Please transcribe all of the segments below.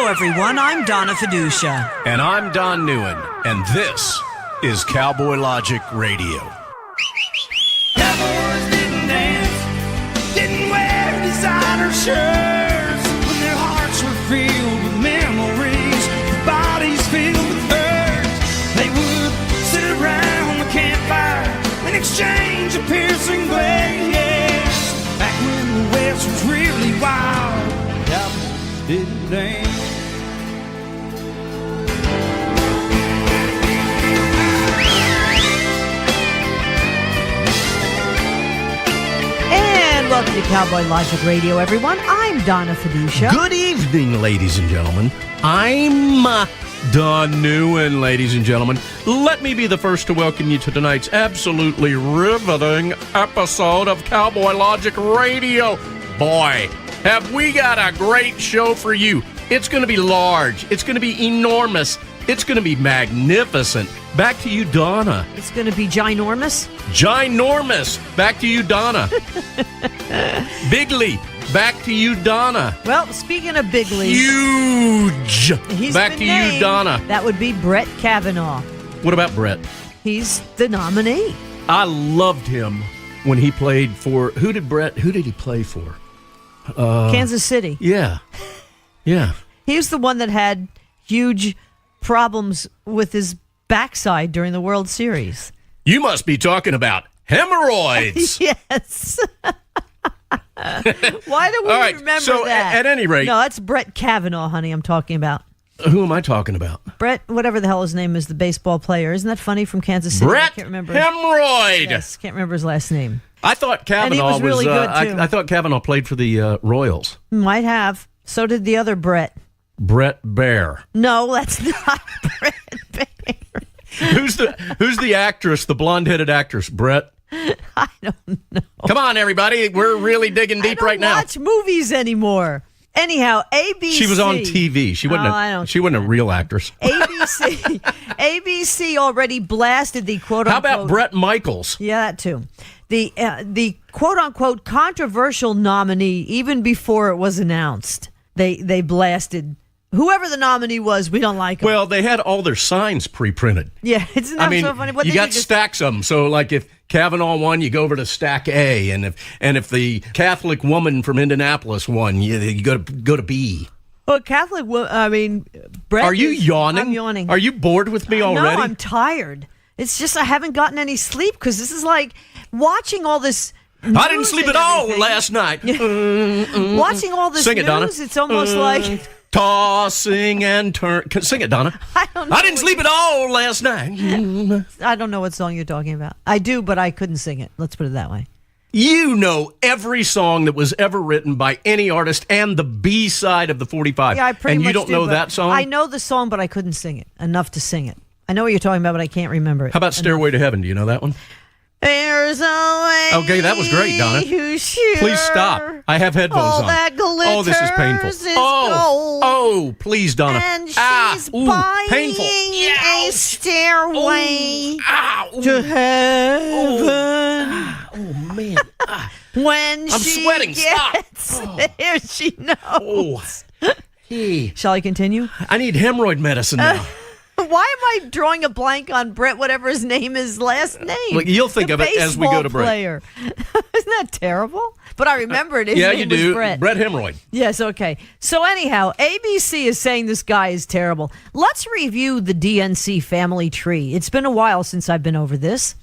Hello, everyone. I'm Donna Fiducia. And I'm Don Neuen, and this is Cowboy Logic Radio. Cowboys didn't dance, didn't wear designer shirts. When their hearts were filled with memories, their bodies filled with hurt. They would sit around the campfire and exchange a piercing glance. Back when the West was really wild, cowboys didn't dance. And welcome to Cowboy Logic Radio, everyone. I'm Donna Fiducia. Good evening, ladies and gentlemen. I'm Don Neuen, ladies and gentlemen. Let me be the first to welcome you to tonight's absolutely riveting episode of Cowboy Logic Radio. Boy, have we got a great show for you. It's going to be large. It's going to be enormous. It's going to be magnificent. Back to you, Donna. It's going to be ginormous. Ginormous. Back to you, Donna. Bigly. Back to you, Donna. Well, speaking of big league, Huge. he's Back been to named. you, Donna. That would be Brett Kavanaugh. What about Brett? He's the nominee. I loved him when he played for... Who did he play for? Kansas City. Yeah. Yeah. He was the one that had huge problems with his backside during the World Series. You must be talking about hemorrhoids. Yes. Why do we All right, remember so that? at any rate... No, that's Brett Kavanaugh, honey, I'm talking about. Who am I talking about? Brett, whatever the hell his name is, the baseball player. Isn't that funny, from Kansas City? I Brett can't remember. Hemorrhoid. Yes, can't remember his last name. I thought Kavanaugh And he was really good, too. I thought Kavanaugh played for the Royals. Might have. So did the other Brett. Brett Bear. No, that's not Brett Bear. Who's the actress, the blonde-headed actress? Brett? I don't know. Come on, everybody. We're really digging deep right now. I don't watch movies anymore. Anyhow, ABC. She was on TV. She wasn't a real actress. ABC already blasted the quote-unquote... How about Bret Michaels? Yeah, that too. The quote-unquote controversial nominee, even before it was announced, they blasted whoever the nominee was. We don't like him. Well, they had all their signs pre-printed. Yeah, isn't that so funny? What you they got do, stacks of them. So, like, if Kavanaugh won, you go over to stack A, and if the Catholic woman from Indianapolis won, you go to B. Well, Catholic, Brett. Are you yawning? I'm yawning. Are you bored with me already? No, I'm tired. It's just I haven't gotten any sleep because this is like watching all this. I didn't sleep at all last night. Watching all this Sing it, Donna. news, it's almost like tossing and turn. Sing it, Donna. I don't know. I didn't sleep at all last night. I don't know what song you're talking about. I do, but I couldn't sing it. Let's put it that way. You know every song that was ever written by any artist and the B side of the 45. Yeah, I pretty and much you don't do, know but that song? I know the song, but I couldn't sing it enough to sing it. I know what you're talking about, but I can't remember it. How about Stairway to Heaven? Do you know that one? There's a way. Okay, that was great, Donna. Please stop. I have headphones all on. that glitters this is painful. is gold. Oh, please, Donna. And she's buying painful. a stairway Ow. to heaven. Oh, man. When I'm she sweating. gets Stop. there, she knows. Oh. Hey. Shall I continue? I need hemorrhoid medicine now. Why am I drawing a blank on Brett, whatever his name is, last name? Well, you'll think The of it as we go to Brett. player. Isn't that terrible? But I remember it. His Yeah, name you do. was Brett. Hemorrhoid. Yes, okay. So anyhow, ABC is saying this guy is terrible. Let's review the DNC family tree. It's been a while since I've been over this.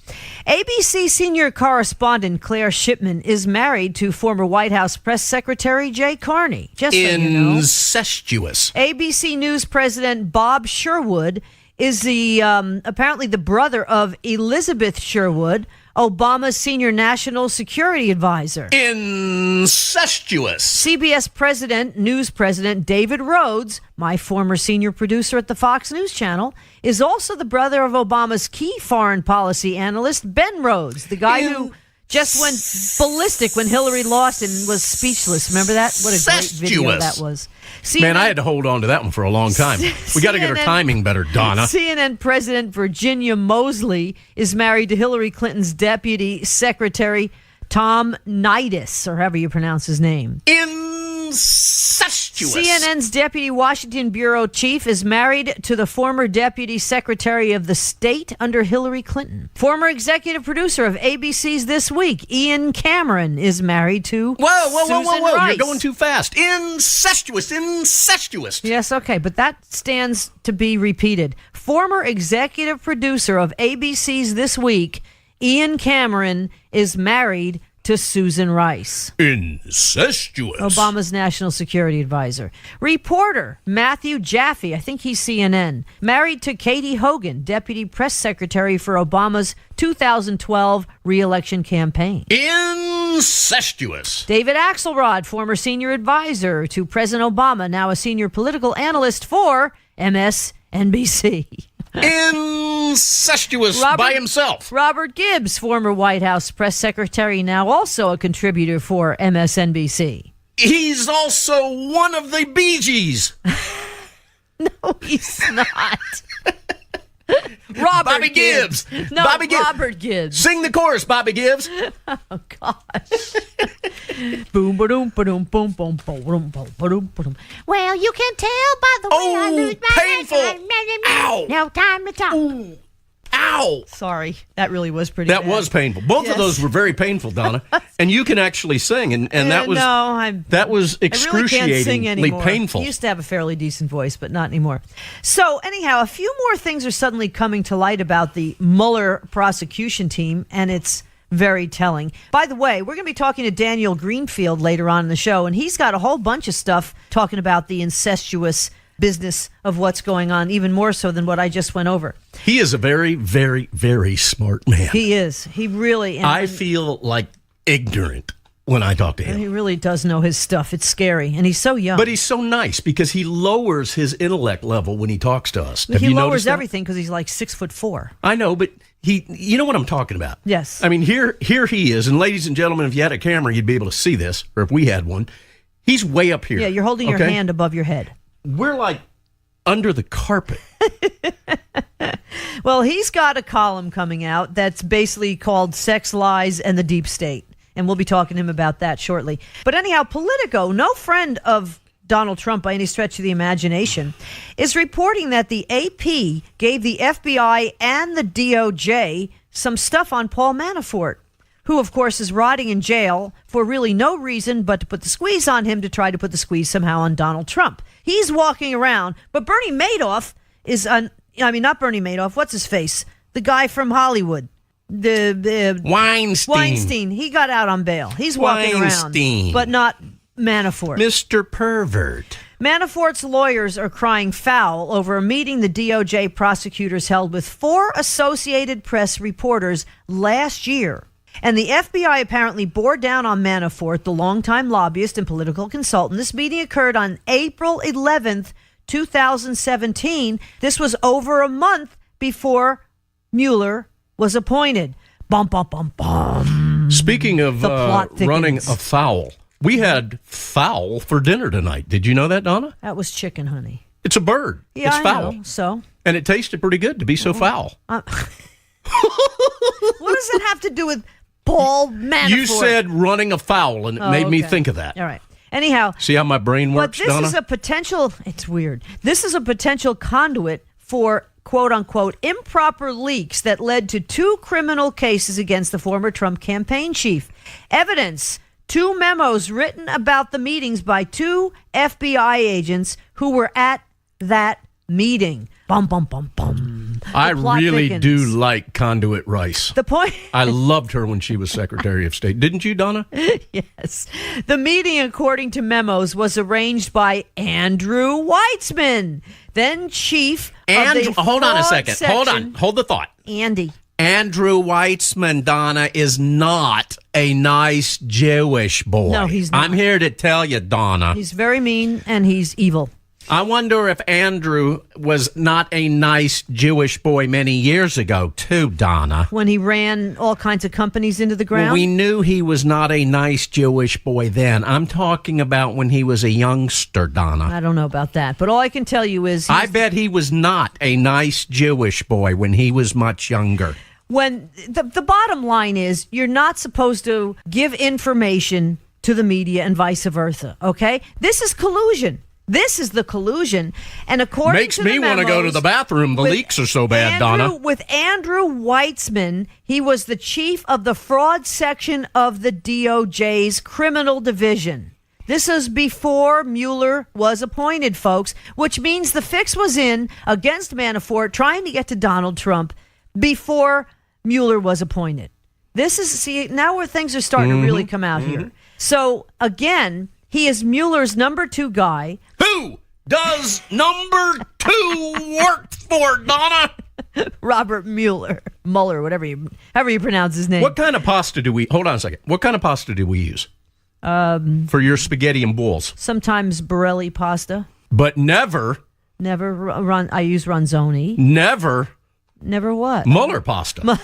ABC senior correspondent Claire Shipman is married to former White House press secretary Jay Carney. Just so you know. Incestuous. ABC News president Bob Sherwood is the apparently the brother of Elizabeth Sherwood, Obama's senior national security advisor. Incestuous. CBS news president David Rhodes, my former senior producer at the Fox News Channel, is also the brother of Obama's key foreign policy analyst Ben Rhodes, the guy who just went ballistic when Hillary lost and was speechless. Remember that? What a great video that was. Man, I had to hold on to that one for a long time. We got to get our timing better, Donna. CNN President Virginia Mosley is married to Hillary Clinton's deputy secretary, Tom Nidis, or however you pronounce his name. Incestuous. incestuous. CNN's deputy Washington bureau chief is married to the former deputy secretary of the state under Hillary Clinton. Former executive producer of ABC's This Week, Ian Cameron, is married to Susan Rice. You're going too fast. Incestuous. Yes, okay, but that stands to be repeated. Former executive producer of ABC's This Week, Ian Cameron, is married to Susan Rice, Incestuous. Obama's national security advisor. Reporter Matthew Jaffe, I think he's CNN, married to Katie Hogan, deputy press secretary for Obama's 2012 re-election campaign. Incestuous. David Axelrod, former senior advisor to President Obama, now a senior political analyst for MSNBC. Incestuous by himself. Robert Gibbs, former White House press secretary, now also a contributor for MSNBC. He's also one of the Bee Gees. No, he's not. Robert Bobby Gibbs. No, Bobby Gibbs. Robert Gibbs. Sing the chorus, Bobby Gibbs. Oh, gosh. Boom, ba-doom, ba-doom, boom, boom, boom, boom, boom, boom, boom. Well, you can tell by the way I lose my painful. Ow. No time to talk. Ooh. Ow. Sorry, that really was pretty That bad. was painful. Both of those were very painful, Donna. And you can actually sing, and that was that was excruciatingly I really can't sing anymore. painful. I used to have a fairly decent voice, but not anymore. So anyhow, a few more things are suddenly coming to light about the Mueller prosecution team, and it's very telling. By the way, we're going to be talking to Daniel Greenfield later on in the show, and he's got a whole bunch of stuff talking about the incestuous business of what's going on, even more so than what I just went over. He is a very, very, very smart man. He is. He really... I feel like ignorant when I talk to him. He really does know his stuff. It's scary. And he's so young. But he's so nice because he lowers his intellect level when he talks to us. Have he you lowers noticed that? everything because he's like 6'4". I know, but you know what I'm talking about. Yes. I mean, here he is. And ladies and gentlemen, if you had a camera, you'd be able to see this. Or if we had one. He's way up here. Yeah, you're holding your hand above your head. We're like under the carpet. Well, he's got a column coming out that's basically called Sex, Lies, and the Deep State. And we'll be talking to him about that shortly. But anyhow, Politico, no friend of Donald Trump by any stretch of the imagination, is reporting that the AP gave the FBI and the DOJ some stuff on Paul Manafort, who, of course, is rotting in jail for really no reason but to put the squeeze on him to try to put the squeeze somehow on Donald Trump. He's walking around, but Bernie Madoff is, not Bernie Madoff, what's his face? The guy from Hollywood. The Weinstein. He got out on bail. He's walking around, but not Manafort. Mr. Pervert. Manafort's lawyers are crying foul over a meeting the DOJ prosecutors held with 4 Associated Press reporters last year. And the FBI apparently bore down on Manafort, the longtime lobbyist and political consultant. This meeting occurred on April 11th, 2017. This was over a month before Mueller was appointed. Bum, bum, bum, bum. Speaking of running afoul, we had fowl for dinner tonight. Did you know that, Donna? That was chicken, honey. It's a bird. Yeah, it's fowl. I know, so. And it tasted pretty good to be so foul. What does that have to do with Paul Manafort? You said running afoul, and it made me think of that. All right. Anyhow. See how my brain works, Donna? But Donna? Is a potential, it's weird. This is a potential conduit for, quote unquote, improper leaks that led to 2 criminal cases against the former Trump campaign chief. Evidence, 2 memos written about the meetings by 2 FBI agents who were at that meeting. Bum, bum, bum, bum. I really do like Conduit Rice. The point. I loved her when she was Secretary of State. Didn't you, Donna? Yes. The meeting, according to memos, was arranged by Andrew Weitzman, then chief of the hold on a second. section. Hold on. Hold the thought. Andy. Andrew Weitzman, Donna, is not a nice Jewish boy. No, he's not. I'm here to tell you, Donna. He's very mean and he's evil. I wonder if Andrew was not a nice Jewish boy many years ago, too, Donna. When he ran all kinds of companies into the ground? Well, we knew he was not a nice Jewish boy then. I'm talking about when he was a youngster, Donna. I don't know about that, but all I can tell you is... I bet he was not a nice Jewish boy when he was much younger. When the bottom line is, you're not supposed to give information to the media and vice versa, okay? This is collusion. This is the collusion. And according Makes to the me want to go to the bathroom. The leaks are so bad, Donna. With Andrew Weitzman, he was the chief of the fraud section of the DOJ's criminal division. This is before Mueller was appointed, folks, which means the fix was in against Manafort trying to get to Donald Trump before Mueller was appointed. This is, see, now where things are starting to really come out here. So, again, he is Mueller's number 2 guy. Who does number 2 work for, Donna? Robert Mueller, however you pronounce his name. What kind of pasta do we, hold on a second, what kind of pasta do we use for your spaghetti and balls? Sometimes Borelli pasta. But never I use Ronzoni. Never what? Mueller pasta.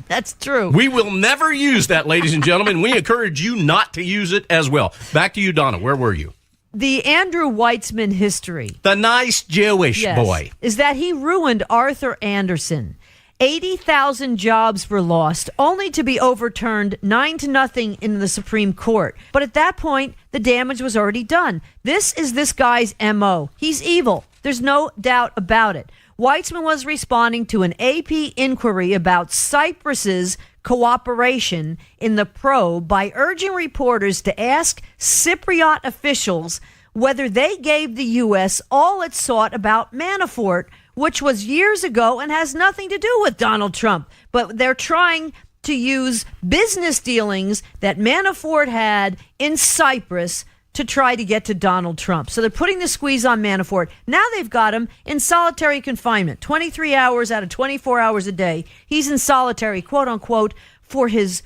That's true. We will never use that, ladies and gentlemen. We encourage you not to use it as well. Back to you, Donna. Where were you? The Andrew Weitzman history. The nice Jewish boy. Is that he ruined Arthur Anderson. 80,000 jobs were lost, only to be overturned 9-0 in the Supreme Court. But at that point, the damage was already done. This is this guy's MO. He's evil. There's no doubt about it. Weitzman was responding to an AP inquiry about Cyprus's cooperation in the probe by urging reporters to ask Cypriot officials whether they gave the U.S. all it sought about Manafort, which was years ago and has nothing to do with Donald Trump. But they're trying to use business dealings that Manafort had in Cyprus to try to get to Donald Trump. So they're putting the squeeze on Manafort. Now they've got him in solitary confinement, 23 hours out of 24 hours a day. He's in solitary, quote unquote, for his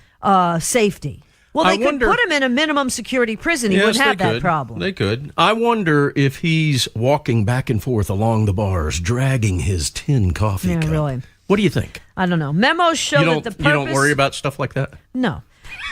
safety. Well, they could put him in a minimum security prison. He wouldn't have that problem. They could. I wonder if he's walking back and forth along the bars, dragging his tin coffee cup. Really. What do you think? I don't know. Memos show that the purpose... You don't worry about stuff like that? No.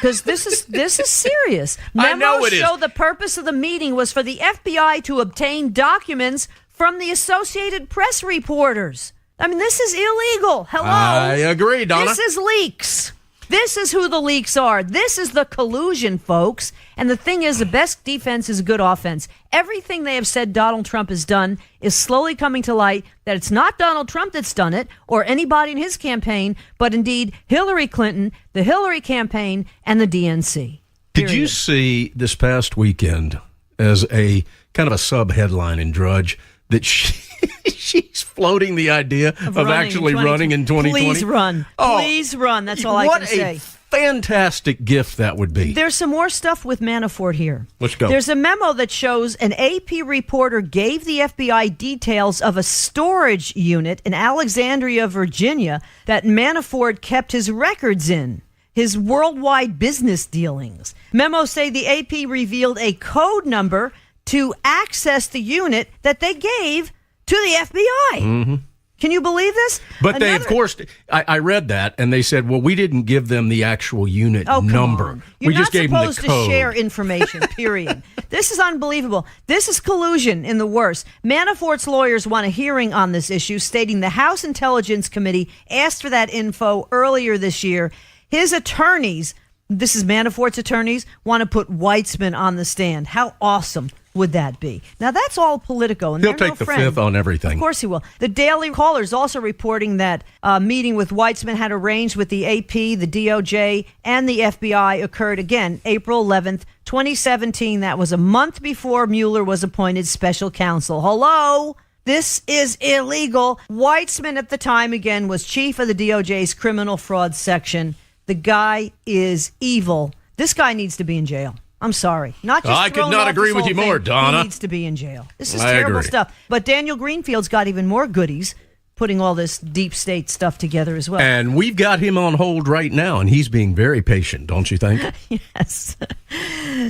Because this is serious. Memos show the purpose of the meeting was for the FBI to obtain documents from the Associated Press reporters. I mean, this is illegal. Hello? I agree, Donna. This is leaks. This is who the leaks are. This is the collusion, folks. And the thing is, the best defense is a good offense. Everything they have said Donald Trump has done is slowly coming to light that it's not Donald Trump that's done it or anybody in his campaign, but indeed Hillary Clinton, the Hillary campaign, and the DNC. Did you see this past weekend as a kind of a sub-headline in Drudge that she's floating the idea of actually running in 2020? Please run. Please run. That's all I can say. What a fantastic gift that would be. There's some more stuff with Manafort here. Let's go. There's a memo that shows an AP reporter gave the FBI details of a storage unit in Alexandria, Virginia, that Manafort kept his records in. His worldwide business dealings. Memos say the AP revealed a code number to access the unit that they gave to the FBI. Mm-hmm. Can you believe this? But they, of course, I read that, and they said, well, we didn't give them the actual unit number. You're we just gave them the code. You're not supposed to share information, period. This is unbelievable. This is collusion in the worst. Manafort's lawyers want a hearing on this issue, stating the House Intelligence Committee asked for that info earlier this year. His attorneys, this is Manafort's attorneys, want to put Weitzman on the stand. How awesome would that be? Now, that's all Politico. And he'll take the fifth on everything. Of course he will. The Daily Caller is also reporting that a meeting with Weitzman had arranged with the AP, the DOJ, and the FBI occurred again, April 11th, 2017. That was a month before Mueller was appointed special counsel. Hello? This is illegal. Weitzman at the time, again, was chief of the DOJ's criminal fraud section. The guy is evil. This guy needs to be in jail. I'm sorry. Not just I could not agree with you more, Donna. He needs to be in jail. This is terrible stuff. But Daniel Greenfield's got even more goodies, putting all this deep state stuff together as well. And we've got him on hold right now, and he's being very patient, don't you think? Yes.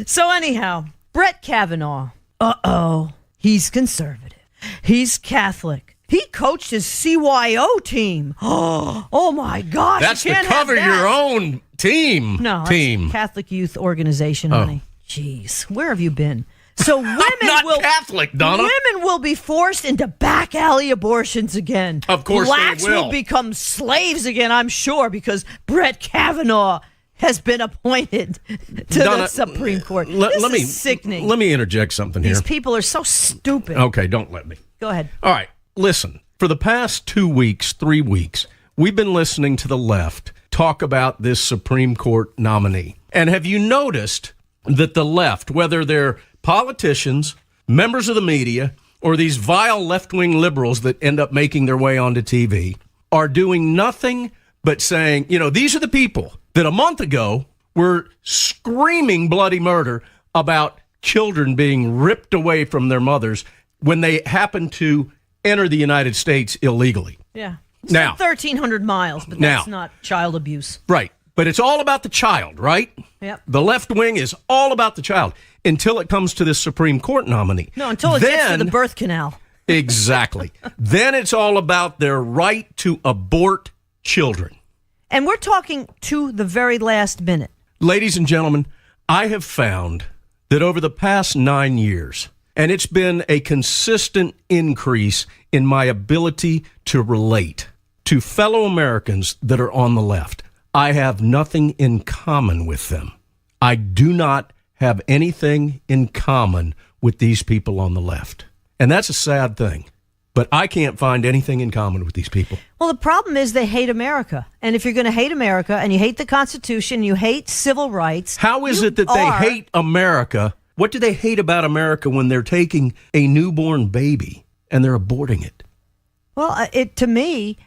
So anyhow, Brett Kavanaugh. He's conservative. He's Catholic. He coached his CYO team. Oh my gosh. That's to cover your own team. No, that's Catholic Youth Organization, honey. Jeez, where have you been? So women Catholic, Donna. Women will be forced into back alley abortions again. Of course Blacks they will. Will become slaves again, I'm sure, because Brett Kavanaugh has been appointed to the Supreme Court. This is sickening. Let me interject something here. These people are so stupid. Okay, don't let me. Go ahead. All right, listen. For the past 2 weeks, 3 weeks, we've been listening to the left talk about this Supreme Court nominee. And have you noticed that the left, whether they're politicians, members of the media, or these vile left-wing liberals that end up making their way onto TV, are doing nothing but saying, these are the people that a month ago were screaming bloody murder about children being ripped away from their mothers when they happen to enter the United States illegally. Yeah. Now, 1,300 miles, but that's not child abuse. Right. But it's all about the child, right? Yep. The left wing is all about the child until it comes to this Supreme Court nominee. No, until it gets to the birth canal. Exactly. Then it's all about their right to abort children. And we're talking to the very last minute. Ladies and gentlemen, I have found that over the past 9 years, and it's been a consistent increase in my ability to relate to fellow Americans that are on the left. I have nothing in common with them. I do not have anything in common with these people on the left. And that's a sad thing. But I can't find anything in common with these people. Well, the problem is they hate America. And if you're going to hate America and you hate the Constitution, you hate civil rights. How is it that they hate America? What do they hate about America when they're taking a newborn baby and they're aborting it? Well, to me,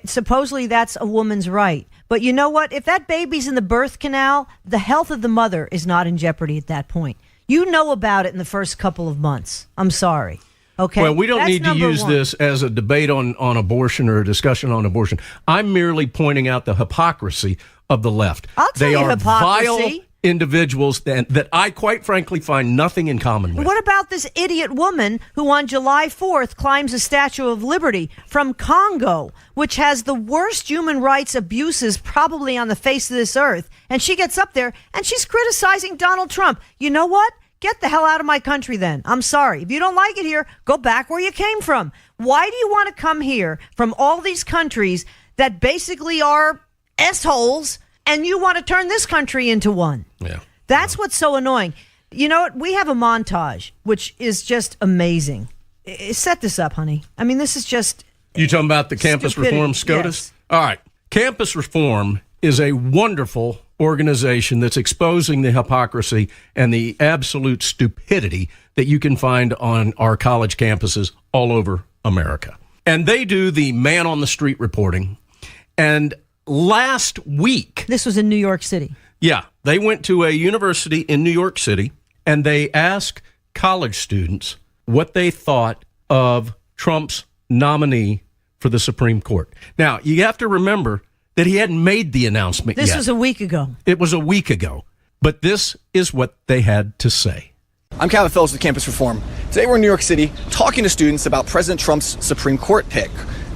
supposedly that's a woman's right. But you know what? If that baby's in the birth canal, the health of the mother is not in jeopardy at that point. You know about it in the first couple of months. I'm sorry. Okay. Well, we don't need to use this as a debate on abortion or a discussion on abortion. I'm merely pointing out the hypocrisy of the left. I'll tell you hypocrisy. Vile individuals that I quite frankly find nothing in common with. What about this idiot woman who on July 4th climbs the Statue of Liberty from Congo, which has the worst human rights abuses probably on the face of this earth, and she gets up there and she's criticizing Donald Trump. You know what? Get the hell out of my country then. I'm sorry. If you don't like it here, go back where you came from. Why do you want to come here from all these countries that basically are assholes, and you want to turn this country into one? Yeah. That's what's so annoying. You know what? We have a montage, which is just amazing. Set this up, honey. I mean, this is just... You talking about the Campus stupidity. Reform SCOTUS? Yes. All right. Campus Reform is a wonderful organization that's exposing the hypocrisy and the absolute stupidity that you can find on our college campuses all over America. And they do the man on the street reporting. And last week... This was in New York City. Yeah. They went to a university in New York City, and they asked college students what they thought of Trump's nominee for the Supreme Court. Now, you have to remember that he hadn't made the announcement yet. This was a week ago. It was a week ago. But this is what they had to say. I'm Calvin Phillips with Campus Reform. Today we're in New York City talking to students about President Trump's Supreme Court pick.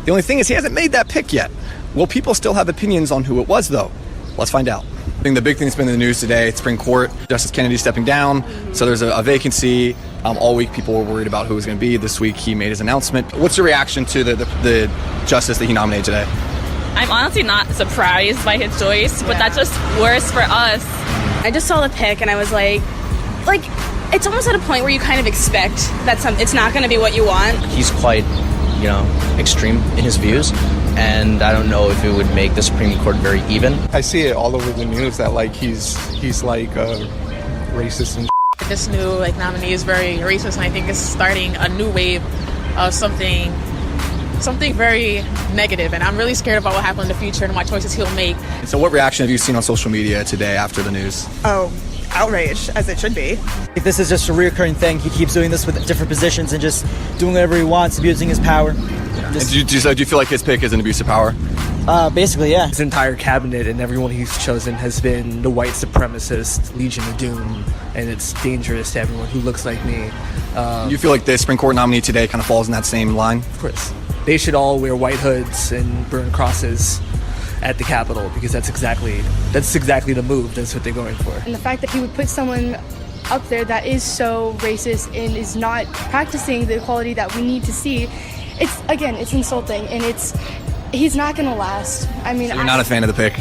The only thing is he hasn't made that pick yet. Will people still have opinions on who it was, though? Let's find out. I think the big thing that's been in the news today, Supreme Court, Justice Kennedy stepping down, so there's a vacancy. All week people were worried about who it was going to be. This week he made his announcement. What's your reaction to the justice that he nominated today? I'm honestly not surprised by his choice, but that's just worse for us. I just saw the pick and I was like, it's almost at a point where you kind of expect that it's not going to be what you want. He's quite, extreme in his views, and I don't know if it would make the Supreme Court very even. I see it all over the news that he's like racist and This new nominee is very racist, and I think it's starting a new wave of something very negative, and I'm really scared about what happens in the future and what choices he'll make. So what reaction have you seen on social media today after the news? Oh, outrage, as it should be. If this is just a reoccurring thing, he keeps doing this with different positions and just doing whatever he wants, abusing his power. Do you feel like his pick is an abuse of power? Basically, yeah. His entire cabinet and everyone he's chosen has been the white supremacist Legion of Doom, and it's dangerous to everyone who looks like me. You feel like the Supreme Court nominee today kind of falls in that same line? Of course. They should all wear white hoods and burn crosses at the Capitol, because that's exactly the move. That's what they're going for. And the fact that he would put someone up there that is so racist and is not practicing the equality that we need to see, it's insulting, and he's not going to last. I mean, So you're not a fan of the pick?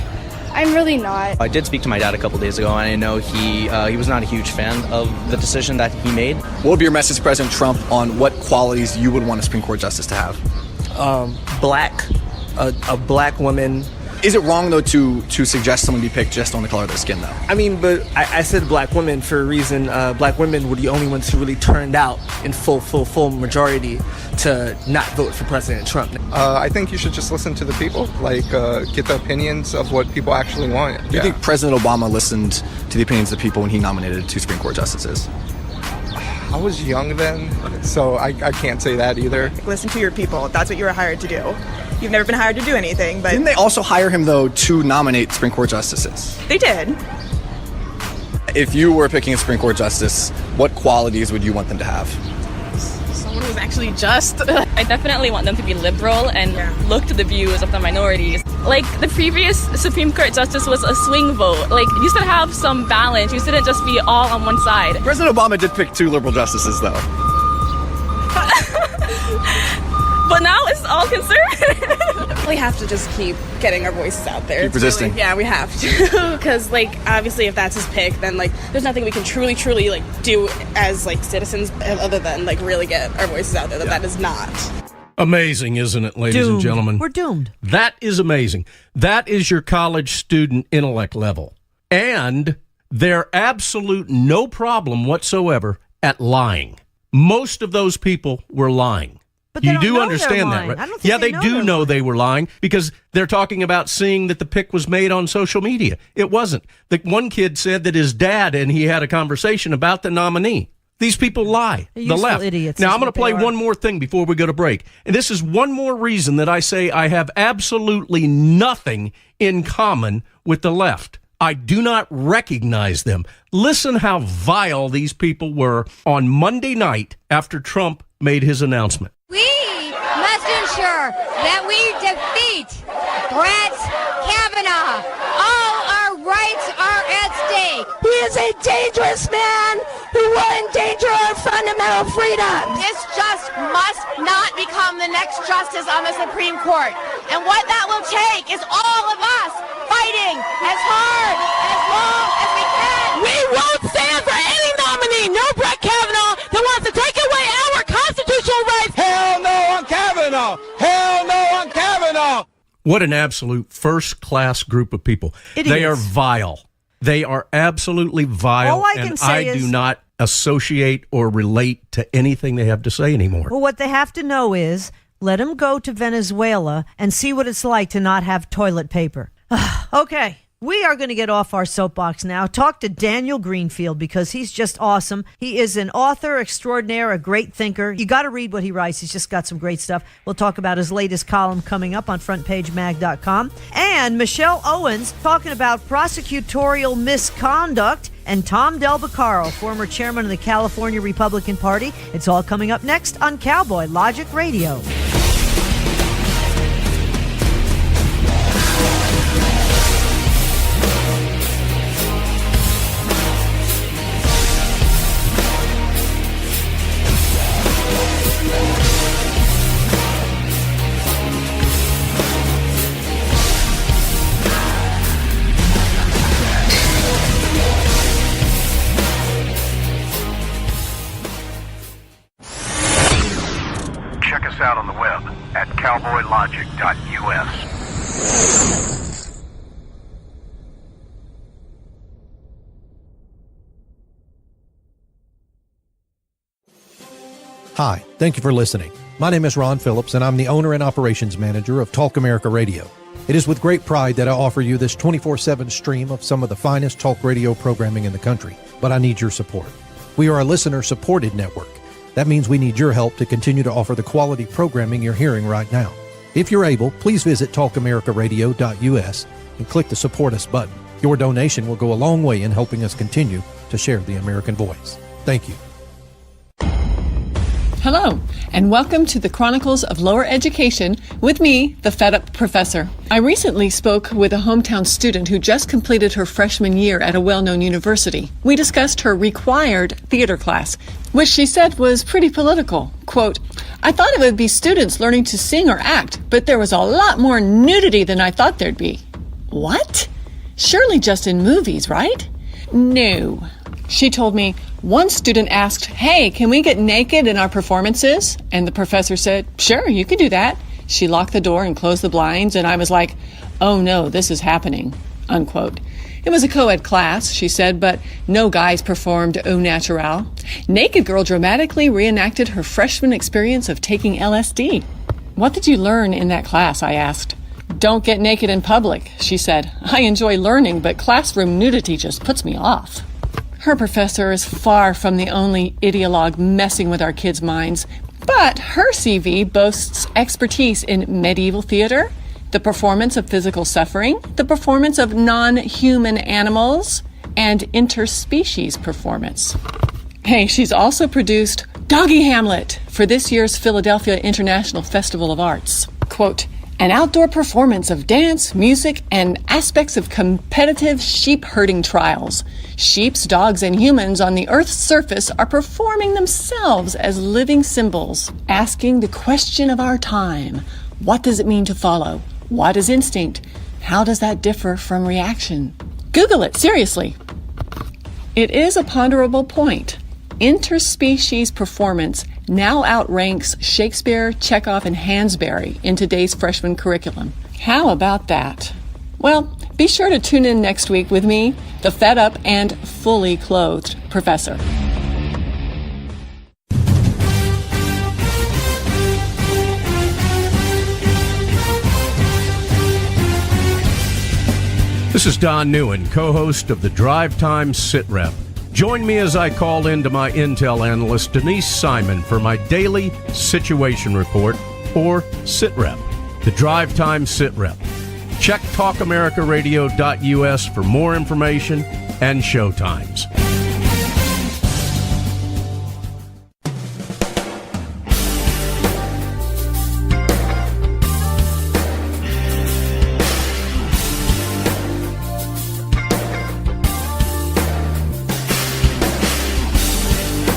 I'm really not. I did speak to my dad a couple days ago, and I know he was not a huge fan of the decision that he made. What would be your message to President Trump on what qualities you would want a Supreme Court justice to have? Black, a black woman. Is it wrong, though, to suggest someone be picked just on the color of their skin, though? I mean, but I said black women for a reason. Black women were the only ones who really turned out in full majority to not vote for President Trump. I think you should just listen to the people, get the opinions of what people actually want. Do you think President Obama listened to the opinions of the people when he nominated 2 Supreme Court justices? I was young then, so I can't say that either. Listen to your people. That's what you were hired to do. You've never been hired to do anything, but... Didn't they also hire him, though, to nominate Supreme Court justices? They did. If you were picking a Supreme Court justice, what qualities would you want them to have? Someone who's actually just. I definitely want them to be liberal and look to the views of the minorities. Like, the previous Supreme Court justice was a swing vote. Like, you should have some balance. You shouldn't just be all on one side. President Obama did pick 2 liberal justices, though. But now it's all conservative. We have to just keep getting our voices out there. Keep resisting. Yeah, we have to. Because, obviously, if that's his pick, then, there's nothing we can truly, do as, citizens other than, really get our voices out there. That is not. Amazing, isn't it, ladies and gentlemen? We're doomed. That is amazing. That is your college student intellect level. And they're absolute no problem whatsoever at lying. Most of those people were lying. But they you don't do know understand they're that, lying. right? I don't think Yeah, they do know they were lying because they're talking about seeing that the pick was made on social media. It wasn't. The one kid said that his dad and he had a conversation about the nominee. These people lie. They're The useful left. idiots Now, is I'm going what to play they are. one more thing before we go to break. And this is one more reason that I say I have absolutely nothing in common with the left. I do not recognize them. Listen how vile these people were on Monday night after Trump made his announcement. We must ensure that we defeat Brett Kavanaugh. All our rights are at stake. He is a dangerous man who will endanger our fundamental freedoms. This just must not become the next justice on the Supreme Court. And what that will take is all of us fighting as hard and as long as we can. We won't stand for any nominee, no Brett Kavanaugh, that wants to take away our constitutional rights. Hell no on Kavanaugh. Hell no on Kavanaugh. What an absolute first-class group of people. Idiots. They are vile. They are absolutely vile. All I can and say I is- do not associate or relate to anything they have to say anymore. Well, what they have to know is let them go to Venezuela and see what it's like to not have toilet paper. Okay. We are going to get off our soapbox now. Talk to Daniel Greenfield because he's just awesome. He is an author extraordinaire, a great thinker. You got to read what he writes. He's just got some great stuff. We'll talk about his latest column coming up on frontpagemag.com. And Michelle Owens talking about prosecutorial misconduct. And Tom Del Beccaro, former chairman of the California Republican Party. It's all coming up next on Cowboy Logic Radio. Check us out on the web at cowboylogic.us. Hi, thank you for listening. My name is Ron Phillips, and I'm the owner and operations manager of Talk America Radio. It is with great pride that I offer you this 24/7 stream of some of the finest talk radio programming in the country, but I need your support. We are a listener-supported network. That means we need your help to continue to offer the quality programming you're hearing right now. If you're able, please visit talkamericaradio.us and click the Support Us button. Your donation will go a long way in helping us continue to share the American voice. Thank you. Hello, and welcome to the Chronicles of Lower Education with me, the Fed Up Professor. I recently spoke with a hometown student who just completed her freshman year at a well-known university. We discussed her required theater class, which she said was pretty political. Quote, I thought it would be students learning to sing or act, but there was a lot more nudity than I thought there'd be. What? Surely just in movies, right? No. She told me one student asked, "Hey, can we get naked in our performances?" And the professor said, "Sure, you can do that." She locked the door and closed the blinds, and I was like, "Oh no, this is happening," unquote. It was a co-ed class, she said, but no guys performed au naturel. Naked Girl dramatically reenacted her freshman experience of taking LSD. "What did you learn in that class?" I asked. "Don't get naked in public," she said. "I enjoy learning, but classroom nudity just puts me off." Her professor is far from the only ideologue messing with our kids' minds, but her CV boasts expertise in medieval theater, the performance of physical suffering, the performance of non-human animals, and interspecies performance. Hey, she's also produced Doggy Hamlet for this year's Philadelphia International Festival of Arts. Quote, "An outdoor performance of dance, music, and aspects of competitive sheep herding trials. Sheeps, dogs, and humans on the Earth's surface are performing themselves as living symbols, asking the question of our time. What does it mean to follow? What is instinct? How does that differ from reaction?" Google it, seriously. It is a ponderable point. Interspecies performance now outranks Shakespeare, Chekhov, and Hansberry in today's freshman curriculum. How about that? Well, be sure to tune in next week with me, the fed up and fully clothed professor. This is Don NEUEN, co-host of the Drive Time Sit Rep. Join me as I call into my intel analyst, Denise Simon, for my daily situation report, or Sit Rep, the Drive Time Sit Rep. Check talkamericaradio.us for more information and show times.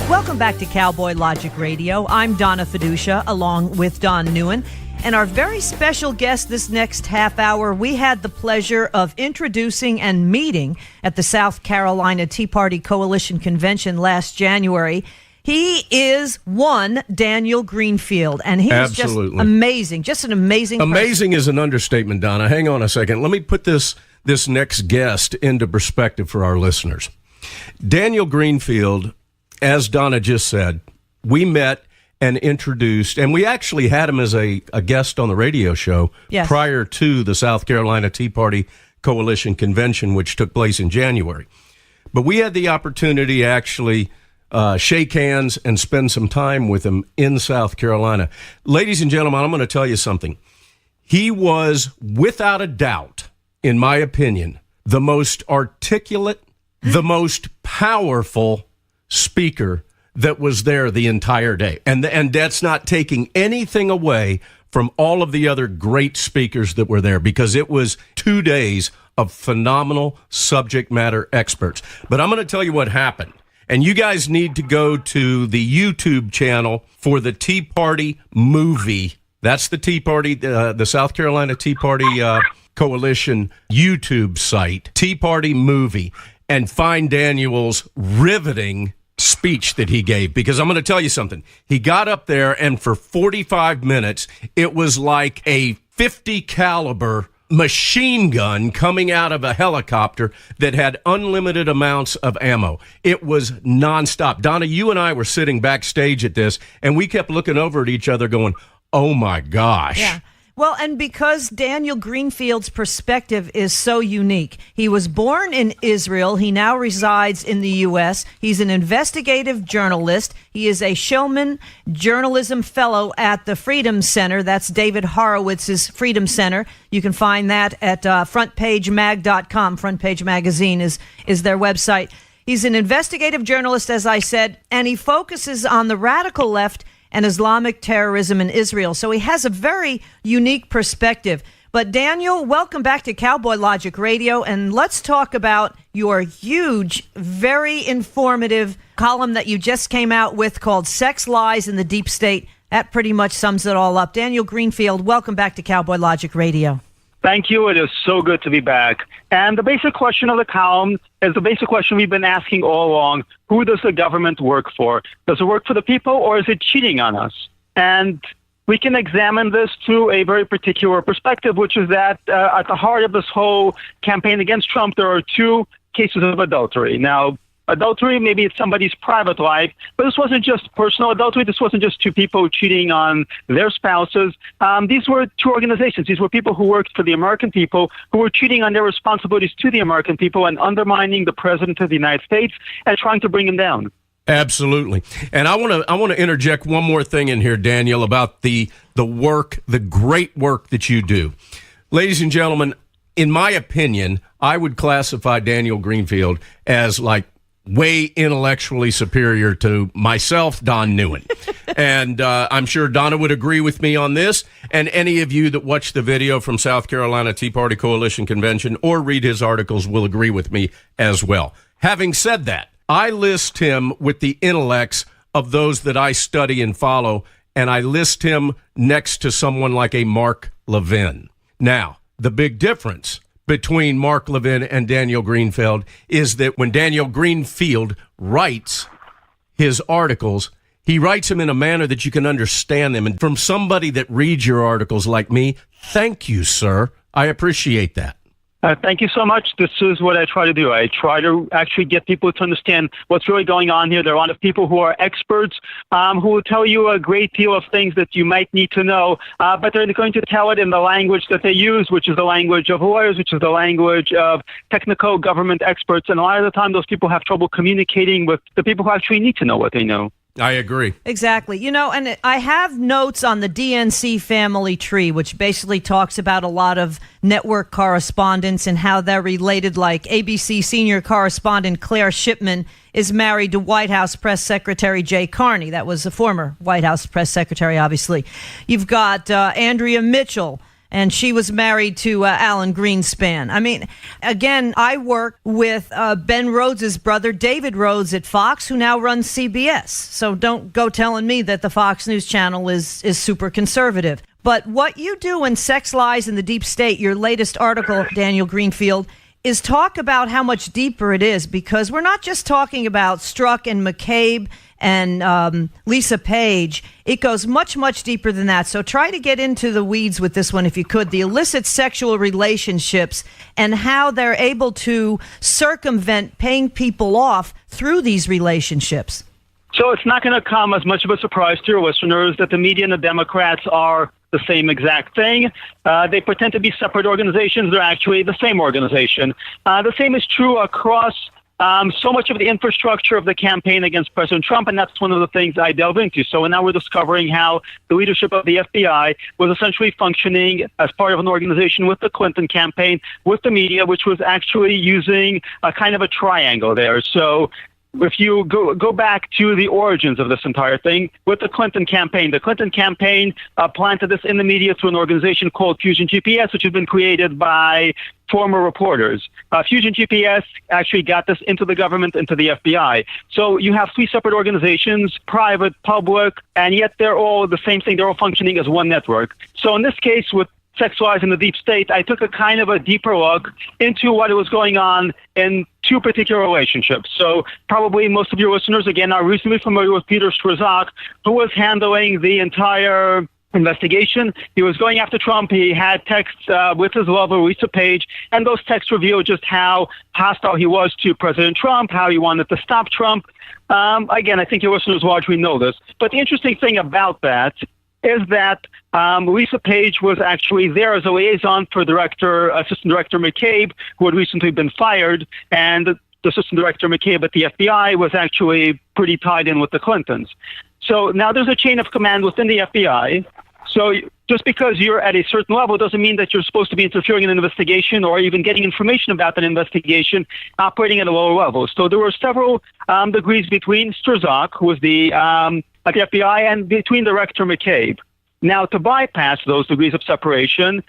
Welcome back to Cowboy Logic Radio. I'm Donna Fiducia, along with Don NEUEN. And our very special guest this next half hour, we had the pleasure of introducing and meeting at the South Carolina Tea Party Coalition Convention last January. He is one Daniel Greenfield, and he's Absolutely. Just amazing. Just an amazing person. Amazing is an understatement, Donna. Hang on a second. Let me put this next guest into perspective for our listeners. Daniel Greenfield, as Donna just said, we met and introduced, and we actually had him as a guest on the radio show prior to the South Carolina Tea Party Coalition Convention, which took place in January. But we had the opportunity to actually shake hands and spend some time with him in South Carolina. Ladies and gentlemen, I'm going to tell you something. He was, without a doubt, in my opinion, the most articulate, the most powerful speaker that was there the entire day. And that's not taking anything away from all of the other great speakers that were there, because it was 2 days of phenomenal subject matter experts. But I'm going to tell you what happened. And you guys need to go to the YouTube channel for the Tea Party movie. That's the Tea Party, the South Carolina Tea Party Coalition YouTube site, Tea Party movie, and find Daniel's riveting speech that he gave, because I'm going to tell you something. He got up there, and for 45 minutes, it was like a 50 caliber machine gun coming out of a helicopter that had unlimited amounts of ammo. It was nonstop. Donna, you and I were sitting backstage at this, and we kept looking over at each other going, oh my gosh. Yeah. Well, and because Daniel Greenfield's perspective is so unique. He was born in Israel. He now resides in the U.S. He's an investigative journalist. He is a Shulman Journalism Fellow at the Freedom Center. That's David Horowitz's Freedom Center. You can find that at frontpagemag.com. Front Page Magazine is their website. He's an investigative journalist, as I said, and he focuses on the radical left and Islamic terrorism in Israel. So he has a very unique perspective. But Daniel, welcome back to Cowboy Logic Radio, and let's talk about your huge, very informative column that you just came out with called Sex, Lies, and the Deep State. That pretty much sums it all up. Daniel Greenfield, welcome back to Cowboy Logic Radio. Thank you. It is so good to be back. And the basic question of the column is the basic question we've been asking all along. Who does the government work for? Does it work for the people, or is it cheating on us? And we can examine this through a very particular perspective, which is that at the heart of this whole campaign against Trump, there are two cases of adultery. Now, adultery, maybe it's somebody's private life, but this wasn't just personal adultery. This wasn't just two people cheating on their spouses. These were two organizations. These were people who worked for the American people, who were cheating on their responsibilities to the American people and undermining the president of the United States and trying to bring him down. Absolutely. And I want to interject one more thing in here, Daniel, about the work, the great work that you do. Ladies and gentlemen, in my opinion, I would classify Daniel Greenfield as like way intellectually superior to myself, Don NEUEN. And I'm sure Donna would agree with me on this. And any of you that watch the video from South Carolina Tea Party Coalition Convention or read his articles will agree with me as well. Having said that, I list him with the intellects of those that I study and follow, and I list him next to someone like a Mark Levin. Now, the big difference between Mark Levin and Daniel Greenfield is that when Daniel Greenfield writes his articles, he writes them in a manner that you can understand them. And from somebody that reads your articles like me, thank you, sir. I appreciate that. Thank you so much. This is what I try to do. I try to actually get people to understand what's really going on here. There are a lot of people who are experts who will tell you a great deal of things that you might need to know, but they're going to tell it in the language that they use, which is the language of lawyers, which is the language of technical government experts. And a lot of the time, those people have trouble communicating with the people who actually need to know what they know. I agree. Exactly. You know, and I have notes on the DNC family tree, which basically talks about a lot of network correspondence and how they're related, like ABC senior correspondent Claire Shipman is married to White House Press Secretary Jay Carney. That was the former White House Press Secretary, obviously. You've got Andrea Mitchell, and she was married to Alan Greenspan. I mean, again, I work with Ben Rhodes' brother, David Rhodes, at Fox, who now runs CBS. So don't go telling me that the Fox News channel is super conservative. But what you do in Sex, Lies, and the Deep State, your latest article, Daniel Greenfield, is talk about how much deeper it is, because we're not just talking about Strzok and McCabe and Lisa Page. It goes much, much deeper than that. So try to get into the weeds with this one if you could. The illicit sexual relationships and how they're able to circumvent paying people off through these relationships. So it's not going to come as much of a surprise to your listeners that the media and the Democrats are the same exact thing. They pretend to be separate organizations. They're actually the same organization. The same is true across so much of the infrastructure of the campaign against President Trump, and that's one of the things I delve into. So now we're discovering how the leadership of the FBI was essentially functioning as part of an organization with the Clinton campaign, with the media, which was actually using a kind of a triangle there. So if you go back to the origins of this entire thing, with the Clinton campaign planted this in the media through an organization called Fusion GPS, which has been created by former reporters. Fusion GPS actually got this into the government, into the FBI. So you have three separate organizations, private, public, and yet they're all the same thing. They're all functioning as one network. So in this case, with Sex, Lies, and the Deep State, I took a kind of a deeper look into what was going on in two particular relationships. So probably most of your listeners, again, are reasonably familiar with Peter Strzok, who was handling the entire investigation. He was going after Trump. He had texts with his lover, Lisa Page, and those texts revealed just how hostile he was to President Trump, how he wanted to stop Trump. Again, I think your listeners largely know this. But the interesting thing about that is that Lisa Page was actually there as a liaison for Assistant Director McCabe, who had recently been fired, and the Assistant Director McCabe at the FBI was actually pretty tied in with the Clintons. So now there's a chain of command within the FBI. So just because you're at a certain level doesn't mean that you're supposed to be interfering in an investigation or even getting information about that investigation operating at a lower level. So there were several degrees between Strzok, who was at the FBI, and between Director McCabe. Now, to bypass those degrees of separation,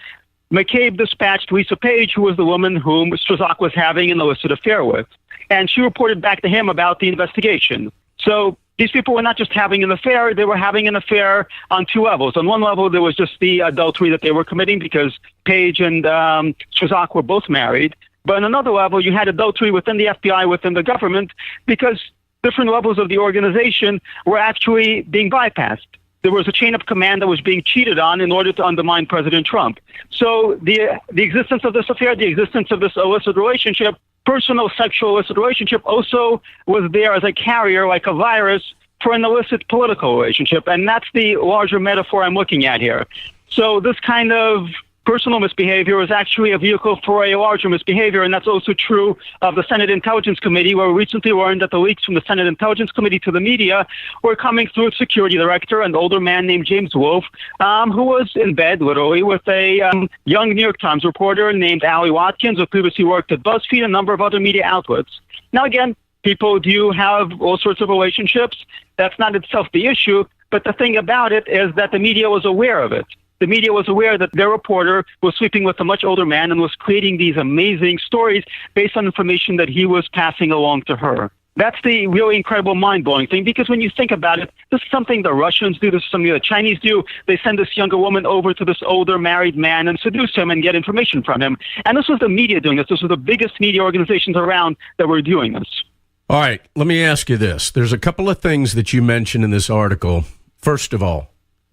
McCabe dispatched Lisa Page, who was the woman whom Strzok was having an illicit affair with, and she reported back to him about the investigation. So these people were not just having an affair, they were having an affair on two levels. On one level, there was just the adultery that they were committing because Page and Shazak were both married. But on another level, you had adultery within the FBI, within the government, because different levels of the organization were actually being bypassed. There was a chain of command that was being cheated on in order to undermine President Trump. So the existence of this affair, the existence of this illicit relationship, personal sexual illicit relationship, also was there as a carrier, like a virus, for an illicit political relationship. And that's the larger metaphor I'm looking at here. So this kind of personal misbehavior is actually a vehicle for a larger misbehavior, and that's also true of the Senate Intelligence Committee, where we recently learned that the leaks from the Senate Intelligence Committee to the media were coming through its security director, an older man named James Wolfe, who was in bed, literally, with a young New York Times reporter named Allie Watkins, who previously worked at BuzzFeed and a number of other media outlets. Now, again, people do have all sorts of relationships. That's not itself the issue, but the thing about it is that the media was aware of it. The media was aware that their reporter was sleeping with a much older man and was creating these amazing stories based on information that he was passing along to her. That's the really incredible, mind-blowing thing, because when you think about it, this is something the Russians do, this is something the Chinese do. They send this younger woman over to this older married man and seduce him and get information from him. And this was the media doing this. This was the biggest media organizations around that were doing this. All right, let me ask you this. There's a couple of things that you mentioned in this article. First of all,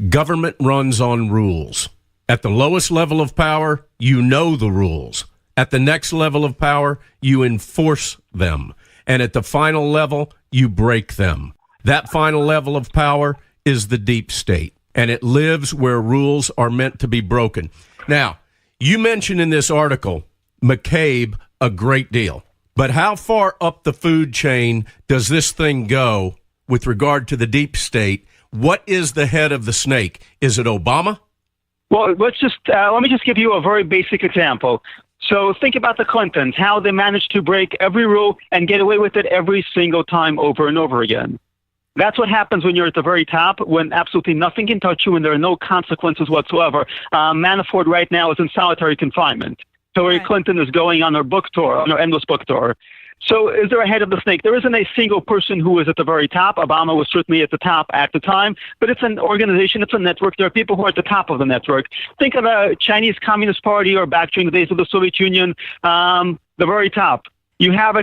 government runs on rules. At the lowest level of power, you know the rules. At the next level of power, you enforce them. And at the final level, you break them. That final level of power is the deep state, and it lives where rules are meant to be broken. Now, you mentioned in this article McCabe a great deal, but how far up the food chain does this thing go with regard to the deep state? What is the head of the snake? Is it Obama? Well, let me just give you a very basic example. So think about the Clintons, how they managed to break every rule and get away with it every single time over and over again. That's what happens when you're at the very top, when absolutely nothing can touch you and there are no consequences whatsoever. Manafort right now is in solitary confinement. Hillary Clinton is going on her book tour, on her endless book tour. So is there a head of the snake? There isn't a single person who is at the very top. Obama was certainly at the top at the time, but it's an organization, it's a network. There are people who are at the top of the network. Think of a Chinese Communist Party or back during the days of the Soviet Union, the very top. You have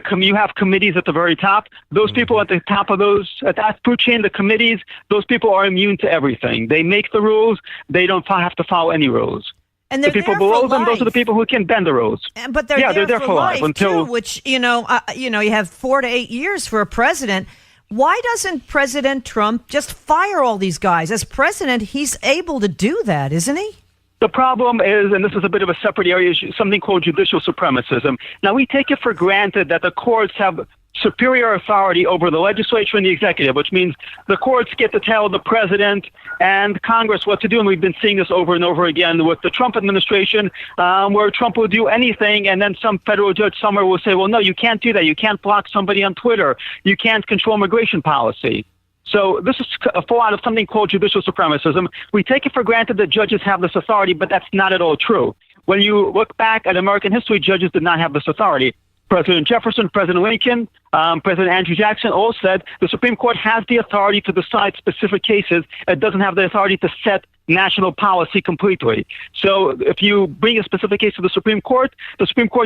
committees at the very top. Those people at the top of at that food chain, the committees, those people are immune to everything. They make the rules. They don't have to follow any rules. And the people below them, those are the people who can bend the rules. But they're there for life until too, which you have 4 to 8 years for a president. Why doesn't President Trump just fire all these guys? As president, he's able to do that, isn't he? The problem is, and this is a bit of a separate area, is something called judicial supremacism. Now, we take it for granted that the courts have superior authority over the legislature and the executive, which means the courts get to tell the president and Congress what to do. And we've been seeing this over and over again with the Trump administration, where Trump will do anything, and then some federal judge somewhere will say, well, no, you can't do that. You can't block somebody on Twitter. You can't control immigration policy. So this is a fallout of something called judicial supremacism. We take it for granted that judges have this authority, but that's not at all true. When you look back at American history, judges did not have this authority. President Jefferson, President Lincoln, President Andrew Jackson all said the Supreme Court has the authority to decide specific cases. It doesn't have the authority to set national policy completely. So if you bring a specific case to the Supreme Court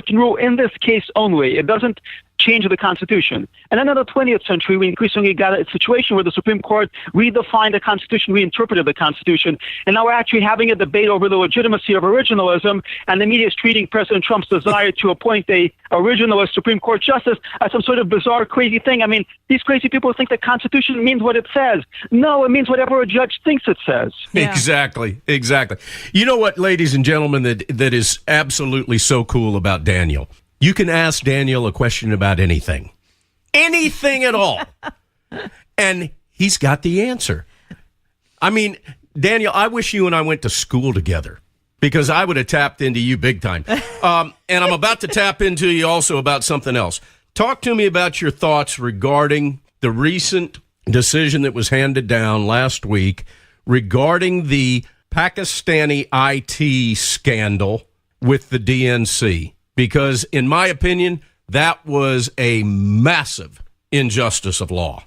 can rule in this case only. It doesn't change the Constitution. And then in the 20th century, we increasingly got a situation where the Supreme Court redefined the Constitution, reinterpreted the Constitution, and now we're actually having a debate over the legitimacy of originalism, and the media is treating President Trump's desire to appoint a originalist Supreme Court justice as some sort of bizarre, crazy thing. I mean, these crazy people think the Constitution means what it says. No, it means whatever a judge thinks it says. Yeah. Exactly. You know what, ladies and gentlemen, that is absolutely so cool about Daniel? You can ask Daniel a question about anything at all, and he's got the answer. I mean, Daniel, I wish you and I went to school together, because I would have tapped into you big time. And I'm about to tap into you also about something else. Talk to me about your thoughts regarding the recent decision that was handed down last week regarding the Pakistani IT scandal with the DNC. Because, in my opinion, that was a massive injustice of law.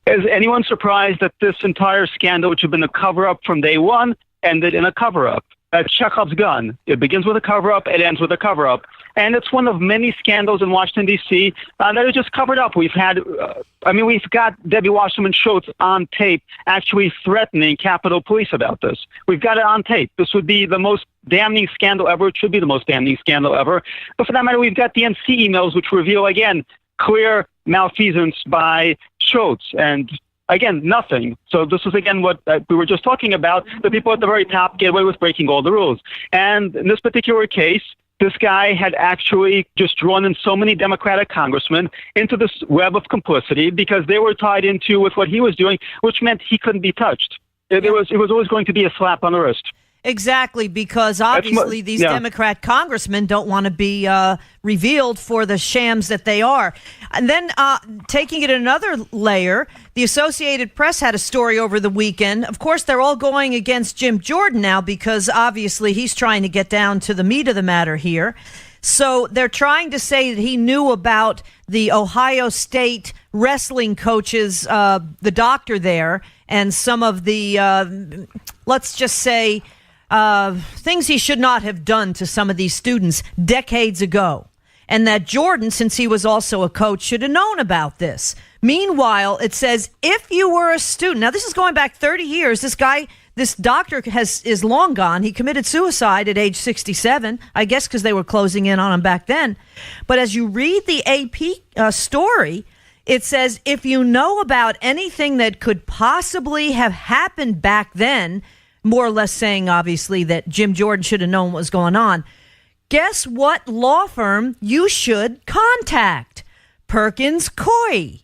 Is anyone surprised that this entire scandal, which had been a cover-up from day one, ended in a cover-up? That's Chekhov's gun. It begins with a cover-up, it ends with a cover-up. And it's one of many scandals in Washington, D.C. That are just covered up. We've got Debbie Wasserman Schultz on tape actually threatening Capitol Police about this. We've got it on tape. This would be the most damning scandal ever. It should be the most damning scandal ever. But for that matter, we've got the NC emails, which reveal, again, clear malfeasance by Schultz. And again, nothing. So this is, again, what we were just talking about. The people at the very top get away with breaking all the rules. And in this particular case, this guy had actually just drawn in so many Democratic congressmen into this web of complicity because they were tied into with what he was doing, which meant he couldn't be touched. It was always going to be a slap on the wrist. Exactly, because obviously these Democrat congressmen don't want to be revealed for the shams that they are. And then taking it another layer, the Associated Press had a story over the weekend. Of course, they're all going against Jim Jordan now because obviously he's trying to get down to the meat of the matter here. So they're trying to say that he knew about the Ohio State wrestling coaches, the doctor there, and some of the, let's just say, things he should not have done to some of these students decades ago. And that Jordan, since he was also a coach, should have known about this. Meanwhile, it says, if you were a student, now this is going back 30 years, this doctor is long gone. He committed suicide at age 67, I guess because they were closing in on him back then. But as you read the AP story, it says, if you know about anything that could possibly have happened back then, more or less saying, obviously, that Jim Jordan should have known what was going on. Guess what law firm you should contact? Perkins Coie.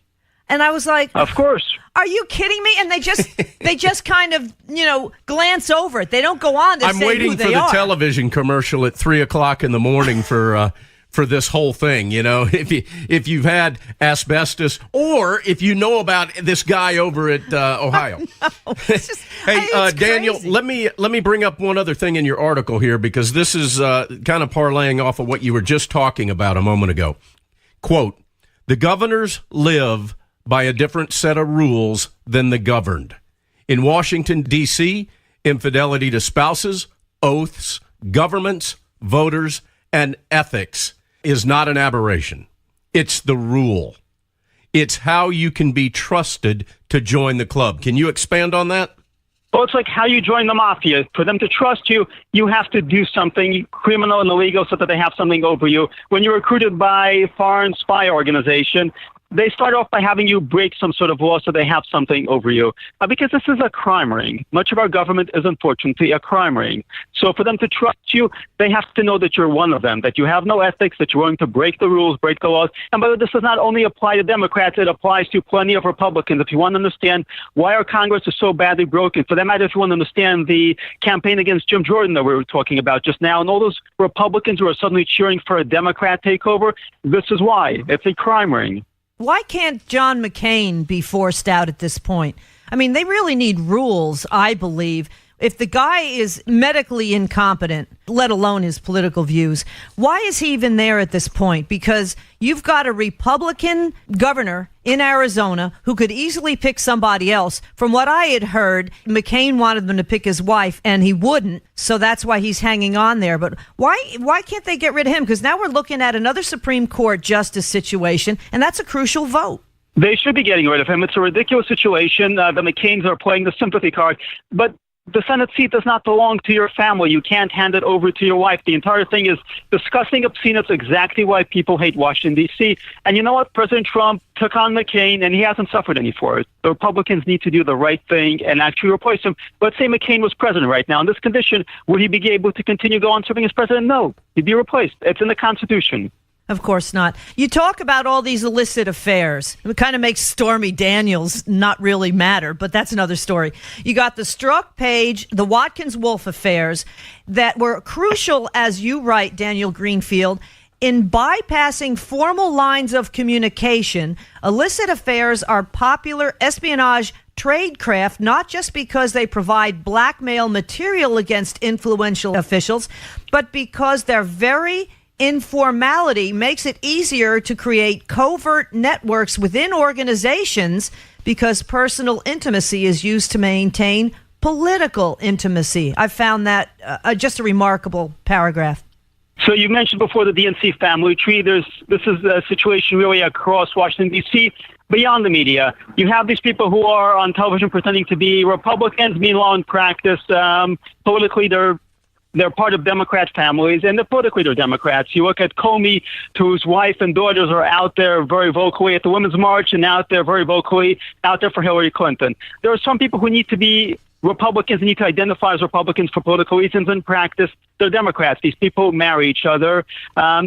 And I was like, of course. Are you kidding me? And they just kind of, glance over it. They don't go on to say who they are. I'm waiting for the television commercial at 3:00 in the morning for this whole thing. If you've had asbestos or if you know about this guy over at Ohio. Hey, Daniel, let me bring up one other thing in your article here, because this is kind of parlaying off of what you were just talking about a moment ago. Quote, the governors live by a different set of rules than the governed. In Washington, D.C., infidelity to spouses, oaths, governments, voters, and ethics is not an aberration. It's the rule. It's how you can be trusted to join the club. Can you expand on that? Well, it's like how you join the mafia. For them to trust you, you have to do something criminal and illegal so that they have something over you. When you're recruited by a foreign spy organization, they start off by having you break some sort of law so they have something over you. Because this is a crime ring. Much of our government is unfortunately a crime ring. So for them to trust you, they have to know that you're one of them, that you have no ethics, that you're willing to break the rules, break the laws. And by the way, this does not only apply to Democrats, it applies to plenty of Republicans. If you want to understand why our Congress is so badly broken, for that matter, if you want to understand the campaign against Jim Jordan that we were talking about just now, and all those Republicans who are suddenly cheering for a Democrat takeover, this is why. It's a crime ring. Why can't John McCain be forced out at this point? I mean, they really need rules, I believe. If the guy is medically incompetent, let alone his political views, why is he even there at this point? Because you've got a Republican governor in Arizona who could easily pick somebody else. From what I had heard, McCain wanted them to pick his wife, and he wouldn't, so that's why he's hanging on there. But why can't they get rid of him? Because now we're looking at another Supreme Court justice situation, and that's a crucial vote. They should be getting rid of him. It's a ridiculous situation. The McCains are playing the sympathy card. But the Senate seat does not belong to your family. You can't hand it over to your wife. The entire thing is disgusting, obscene. It's exactly why people hate Washington, D.C. And you know what? President Trump took on McCain, and he hasn't suffered any for it. The Republicans need to do the right thing and actually replace him. Let's say McCain was president right now. In this condition, would he be able to continue go on serving as president? No. He'd be replaced. It's in the Constitution. Of course not. You talk about all these illicit affairs. It kind of makes Stormy Daniels not really matter, but that's another story. You got the Strzok Page, the Watkins-Wolf affairs that were crucial, as you write, Daniel Greenfield, in bypassing formal lines of communication. Illicit affairs are popular espionage tradecraft, not just because they provide blackmail material against influential officials, but because they're very informality makes it easier to create covert networks within organizations because personal intimacy is used to maintain political intimacy. I found that just a remarkable paragraph. So you mentioned before the DNC family tree. This is a situation really across Washington, D.C., beyond the media. You have these people who are on television pretending to be Republicans. Meanwhile, in practice, politically, they're part of Democrat families, and politically they're Democrats. You look at Comey, whose wife and daughters are out there very vocally at the Women's March and out there very vocally out there for Hillary Clinton. There are some people who need to be Republicans and need to identify as Republicans for political reasons. In practice, they're Democrats. These people marry each other.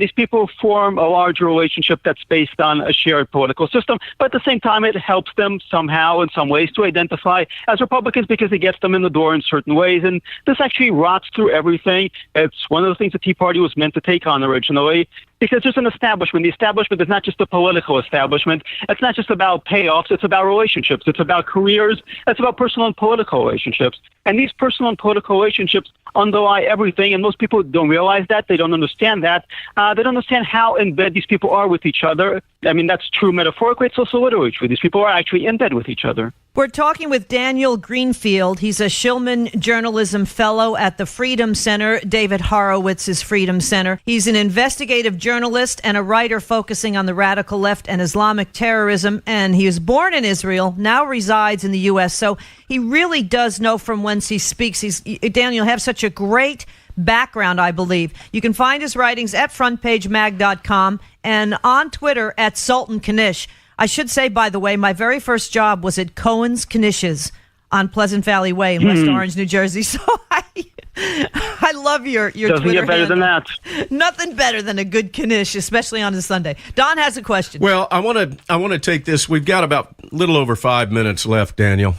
These people form a larger relationship that's based on a shared political system. But at the same time, it helps them somehow, in some ways, to identify as Republicans because it gets them in the door in certain ways. And this actually rots through everything. It's one of the things the Tea Party was meant to take on originally, because there's an establishment. The establishment is not just a political establishment. It's not just about payoffs. It's about relationships. It's about careers. It's about personal and political relationships. And these personal and political relationships underlie everything, and most people don't realize that. They don't understand that. They don't understand how in bed these people are with each other. I mean, that's true metaphorically. It's also literally true. These people are actually in bed with each other. We're talking with Daniel Greenfield. He's a Shillman Journalism Fellow at the Freedom Center, David Horowitz's Freedom Center. He's an investigative journalist and a writer focusing on the radical left and Islamic terrorism, and he was born in Israel, now resides in the U.S., so he really does know from whence he speaks. Daniel, have such a great background, I believe. You can find his writings at frontpagemag.com and on Twitter at Sultan Knish. I should say, by the way, my very first job was at Cohen's Knish's on Pleasant Valley Way in West Orange, New Jersey. So I love your Doesn't Twitter get better handle. than that. Nothing better than a good Knish, especially on a Sunday. Don has a question. Well, I want to take this. We've got about a little over 5 minutes left, Daniel.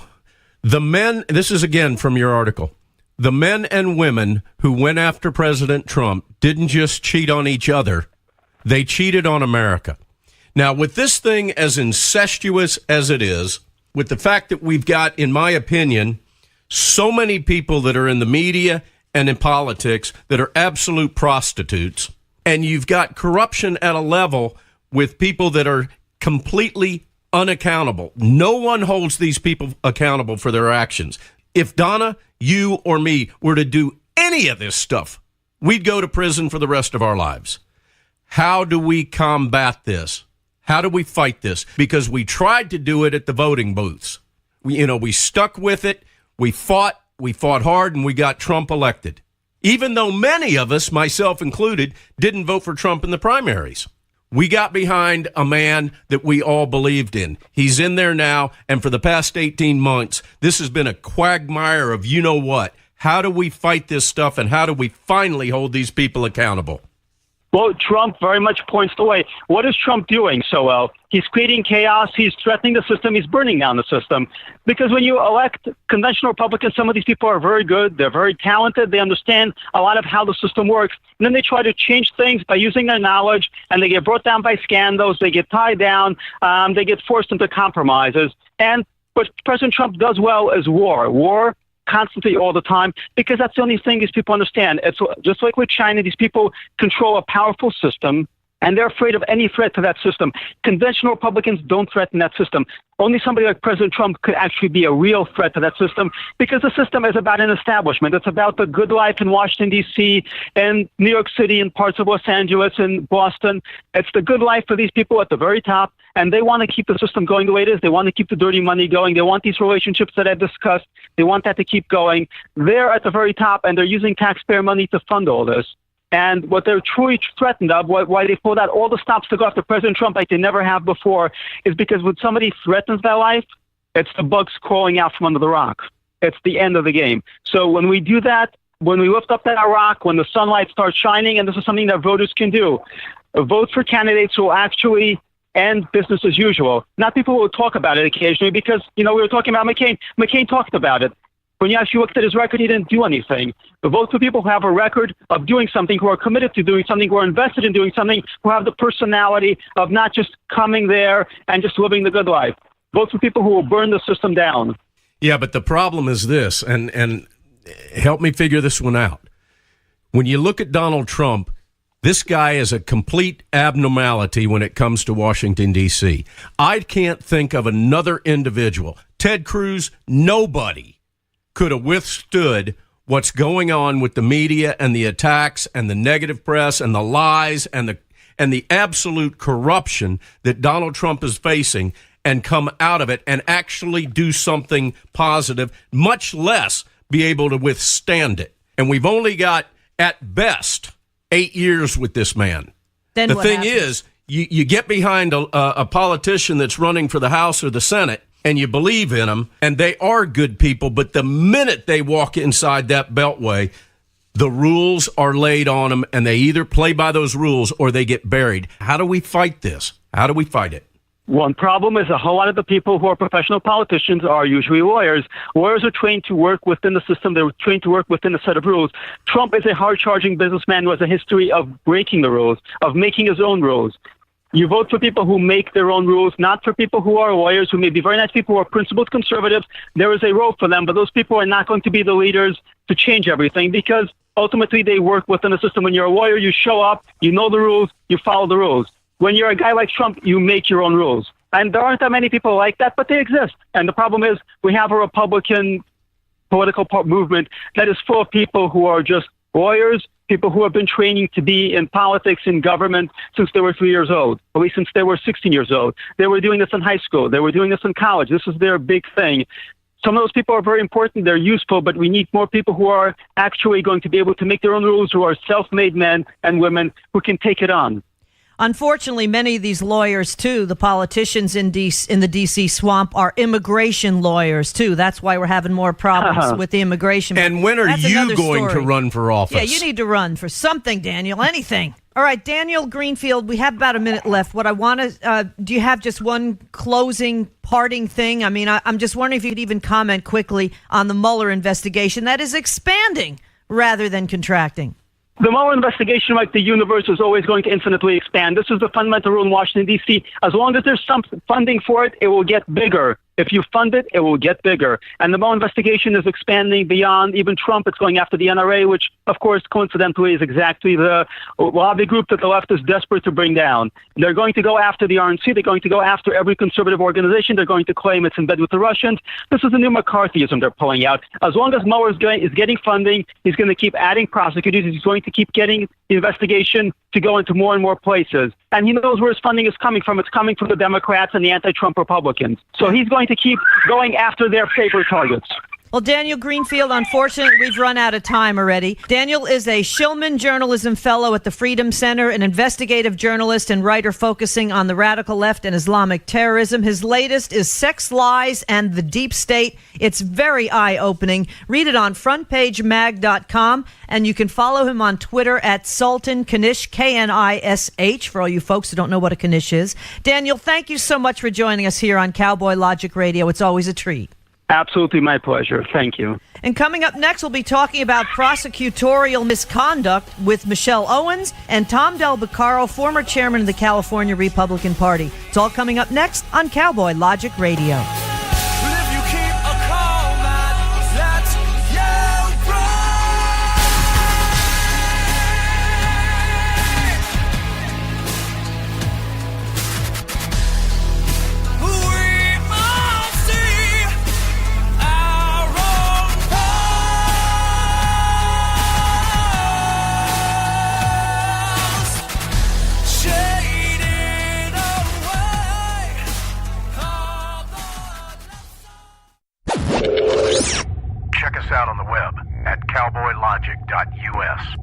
The men, this is again from your article, the men and women who went after President Trump didn't just cheat on each other, they cheated on America. Now, with this thing as incestuous as it is, with the fact that we've got, in my opinion, so many people that are in the media and in politics that are absolute prostitutes, and you've got corruption at a level with people that are completely unaccountable. No one holds these people accountable for their actions. If Donna, you, or me were to do any of this stuff, we'd go to prison for the rest of our lives. How do we combat this? How do we fight this? Because we tried to do it at the voting booths. We stuck with it. We fought hard, and we got Trump elected. Even though many of us, myself included, didn't vote for Trump in the primaries. We got behind a man that we all believed in. He's in there now, and for the past 18 months, this has been a quagmire of you-know-what. How do we fight this stuff, and how do we finally hold these people accountable? Well, Trump very much points the way. What is Trump doing so well? He's creating chaos. He's threatening the system. He's burning down the system. Because when you elect conventional Republicans, some of these people are very good. They're very talented. They understand a lot of how the system works. And then they try to change things by using their knowledge, and they get brought down by scandals. They get tied down. They get forced into compromises. And what President Trump does well is war constantly all the time, because that's the only thing these people understand. It's just like with China. These people control a powerful system, and they're afraid of any threat to that system. Conventional Republicans don't threaten that system. Only somebody like President Trump could actually be a real threat to that system, because the system is about an establishment. It's about the good life in Washington, D.C., and New York City, and parts of Los Angeles and Boston. It's the good life for these people at the very top, and they want to keep the system going the way it is. They want to keep the dirty money going. They want these relationships that I've discussed. They want that to keep going. They're at the very top, and they're using taxpayer money to fund all this. And what they're truly threatened of, why they pulled out all the stops to go after President Trump like they never have before, is because when somebody threatens their life, it's the bugs crawling out from under the rock. It's the end of the game. So when we do that, when we lift up that rock, when the sunlight starts shining, and this is something that voters can do, vote for candidates who will actually end business as usual. Not people who will talk about it occasionally, because, we were talking about McCain. McCain talked about it. When you actually looked at his record, he didn't do anything. But vote for people who have a record of doing something, who are committed to doing something, who are invested in doing something, who have the personality of not just coming there and just living the good life. Vote for people who will burn the system down. Yeah, but the problem is this, and help me figure this one out. When you look at Donald Trump, This guy is a complete abnormality when it comes to Washington, D.C. I can't think of another individual. Ted Cruz, nobody could have withstood what's going on with the media and the attacks and the negative press and the lies and the absolute corruption that Donald Trump is facing and come out of it and actually do something positive, much less be able to withstand it. And we've only got, at best, 8 years with this man. Then the what thing happens? is, you get behind a politician that's running for the House or the Senate, and you believe in them, and they are good people, but the minute they walk inside that beltway, the rules are laid on them, and they either play by those rules or they get buried. How do we fight this? How do we fight it? One problem is a whole lot of the people who are professional politicians are usually lawyers. Lawyers are trained to work within the system. They're trained to work within a set of rules. Trump is a hard-charging businessman who has a history of breaking the rules, of making his own rules. You vote for people who make their own rules, not for people who are lawyers, who may be very nice people, who are principled conservatives. There is a role for them, but those people are not going to be the leaders to change everything because ultimately they work within a system. When you're a lawyer, you show up, you know the rules, you follow the rules. When you're a guy like Trump, you make your own rules. And there aren't that many people like that, but they exist. And the problem is we have a Republican political movement that is full of people who are just lawyers, people who have been training to be in politics, in government since they were 3 years old, at least since they were 16 years old. They were doing this in high school. They were doing this in college. This is their big thing. Some of those people are very important. They're useful, but we need more people who are actually going to be able to make their own rules, who are self-made men and women who can take it on. Unfortunately, many of these lawyers, too, the politicians in the D.C. swamp are immigration lawyers, too. That's why we're having more problems with the immigration. And when are you going to run for office? Yeah, you need to run for something, Daniel, anything. All right, Daniel Greenfield, we have about a minute left. What I want to, do you have just one closing, parting thing? I mean, I'm just wondering if you could even comment quickly on the Mueller investigation that is expanding rather than contracting. The Mueller investigation, like the universe, is always going to infinitely expand. This is the fundamental rule in Washington, D.C. As long as there's some funding for it, it will get bigger. If you fund it, it will get bigger. And the Mueller investigation is expanding beyond even Trump. It's going after the NRA, which, of course, coincidentally is exactly the lobby group that the left is desperate to bring down. They're going to go after the RNC. They're going to go after every conservative organization. They're going to claim it's in bed with the Russians. This is the new McCarthyism they're pulling out. As long as Mueller is getting funding, he's going to keep adding prosecutors. He's going to keep getting the investigation to go into more and more places. And he knows where his funding is coming from. It's coming from the Democrats and the anti-Trump Republicans. So he's going to keep going after their favorite targets. Well, Daniel Greenfield, unfortunately, we've run out of time already. Daniel is a Shillman Journalism Fellow at the Freedom Center, an investigative journalist and writer focusing on the radical left and Islamic terrorism. His latest is Sex, Lies, and the Deep State. It's very eye-opening. Read it on frontpagemag.com, and you can follow him on Twitter at Sultan Knish, K-N-I-S-H, for all you folks who don't know what a Knish is. Daniel, thank you so much for joining us here on Cowboy Logic Radio. It's always a treat. Absolutely my pleasure. Thank you. And coming up next, we'll be talking about prosecutorial misconduct with Michelle Owens and Tom Del Beccaro, former chairman of the California Republican Party. It's all coming up next on Cowboy Logic Radio. Check us out on the web at cowboylogic.us.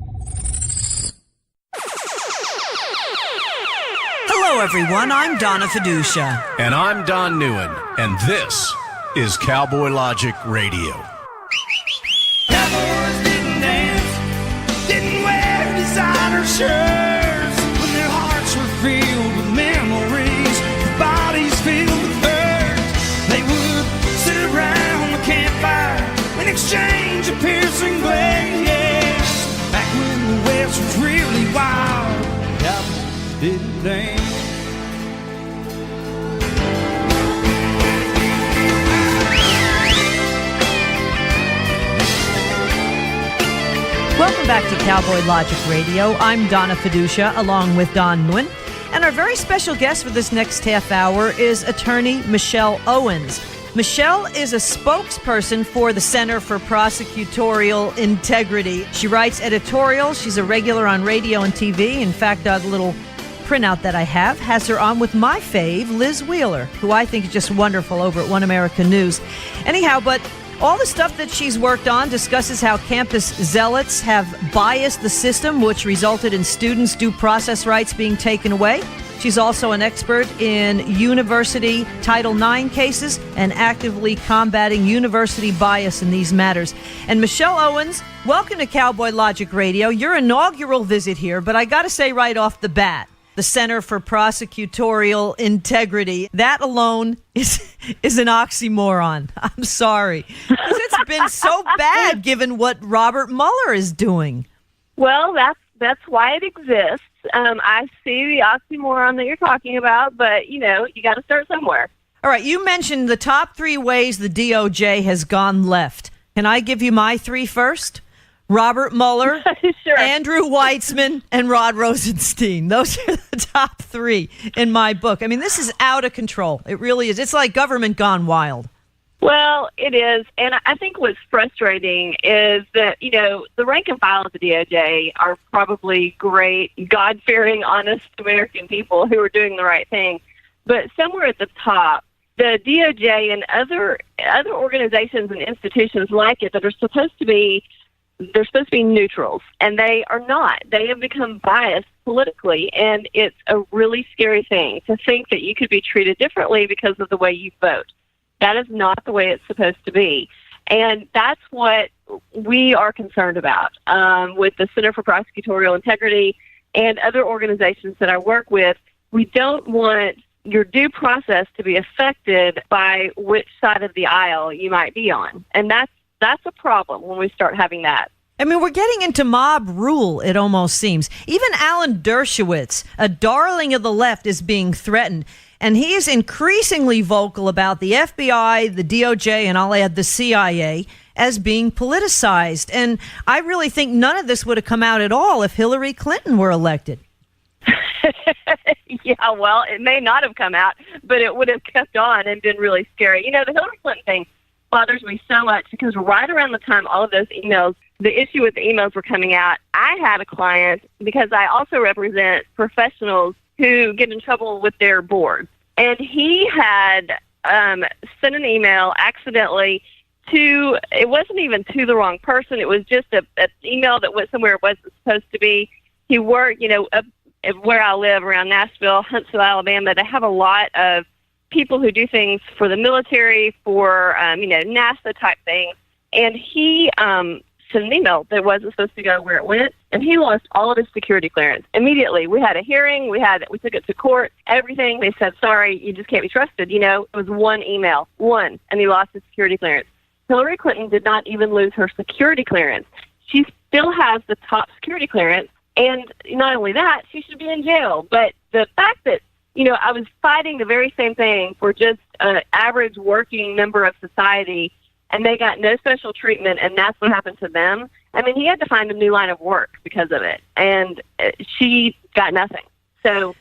Hello, everyone. I'm Donna Fiducia. And I'm Don Neuen, and this is Cowboy Logic Radio. Cowboys didn't dance, didn't wear designer shirts. When their hearts were filled with memories, their bodies filled with hurt. They would sit around the campfire and exchange a piercing glare. Yes, back when the West was really wild, cowboys didn't dance. Welcome back to Cowboy Logic Radio. I'm Donna Fiducia, along with Don NEUEN. And our very special guest for this next half hour is attorney Michelle Owens. Michelle is a spokesperson for the Center for Prosecutorial Integrity. She writes editorials. She's a regular on radio and TV. In fact, the little printout that I have has her on with my fave, Liz Wheeler, who I think is just wonderful over at One America News. Anyhow, but all the stuff that she's worked on discusses how campus zealots have biased the system, which resulted in students' due process rights being taken away. She's also an expert in university Title IX cases and actively combating university bias in these matters. And Michelle Owens, welcome to Cowboy Logic Radio. Your inaugural visit here, but I got to say right off the bat, the Center for Prosecutorial Integrity, that alone is an oxymoron. I'm sorry. Because it's been so bad given what Robert Mueller is doing. Well, that's why it exists. I see the oxymoron that you're talking about, but, you got to start somewhere. All right, you mentioned the top 3 ways the DOJ has gone left. Can I give you my 3 first? Robert Mueller, sure. Andrew Weitzman, and Rod Rosenstein. Those are the top 3 in my book. I mean, this is out of control. It really is. It's like government gone wild. Well, it is. And I think what's frustrating is that, the rank and file of the DOJ are probably great, God-fearing, honest American people who are doing the right thing. But somewhere at the top, the DOJ and other organizations and institutions like it that are supposed to be neutrals, and they are not. They have become biased politically, and it's a really scary thing to think that you could be treated differently because of the way you vote. That is not the way it's supposed to be. And that's what we are concerned about with the Center for Prosecutorial Integrity and other organizations that I work with. We don't want your due process to be affected by which side of the aisle you might be on. And that's a problem when we start having that. I mean, we're getting into mob rule, it almost seems. Even Alan Dershowitz, a darling of the left, is being threatened. And he is increasingly vocal about the FBI, the DOJ, and I'll add the CIA, as being politicized. And I really think none of this would have come out at all if Hillary Clinton were elected. Yeah, well, it may not have come out, but it would have kept on and been really scary. The Hillary Clinton thing bothers me so much because right around the time all of those emails, the issue with the emails were coming out, I had a client, because I also represent professionals who get in trouble with their boards. And he had sent an email accidentally to, it wasn't even to the wrong person. It was just an email that went somewhere it wasn't supposed to be. He worked, up where I live around Nashville, Huntsville, Alabama. They have a lot of people who do things for the military, for, NASA type things. And he sent an email that wasn't supposed to go where it went, and he lost all of his security clearance immediately. We had a hearing, we took it to court, everything. They said, sorry, you just can't be trusted. It was one email, and he lost his security clearance. Hillary Clinton did not even lose her security clearance. She still has the top security clearance, and not only that, she should be in jail. But the fact that, I was fighting the very same thing for just an average working member of society, and they got no special treatment, and that's what happened to them. I mean, he had to find a new line of work because of it, and she got nothing. So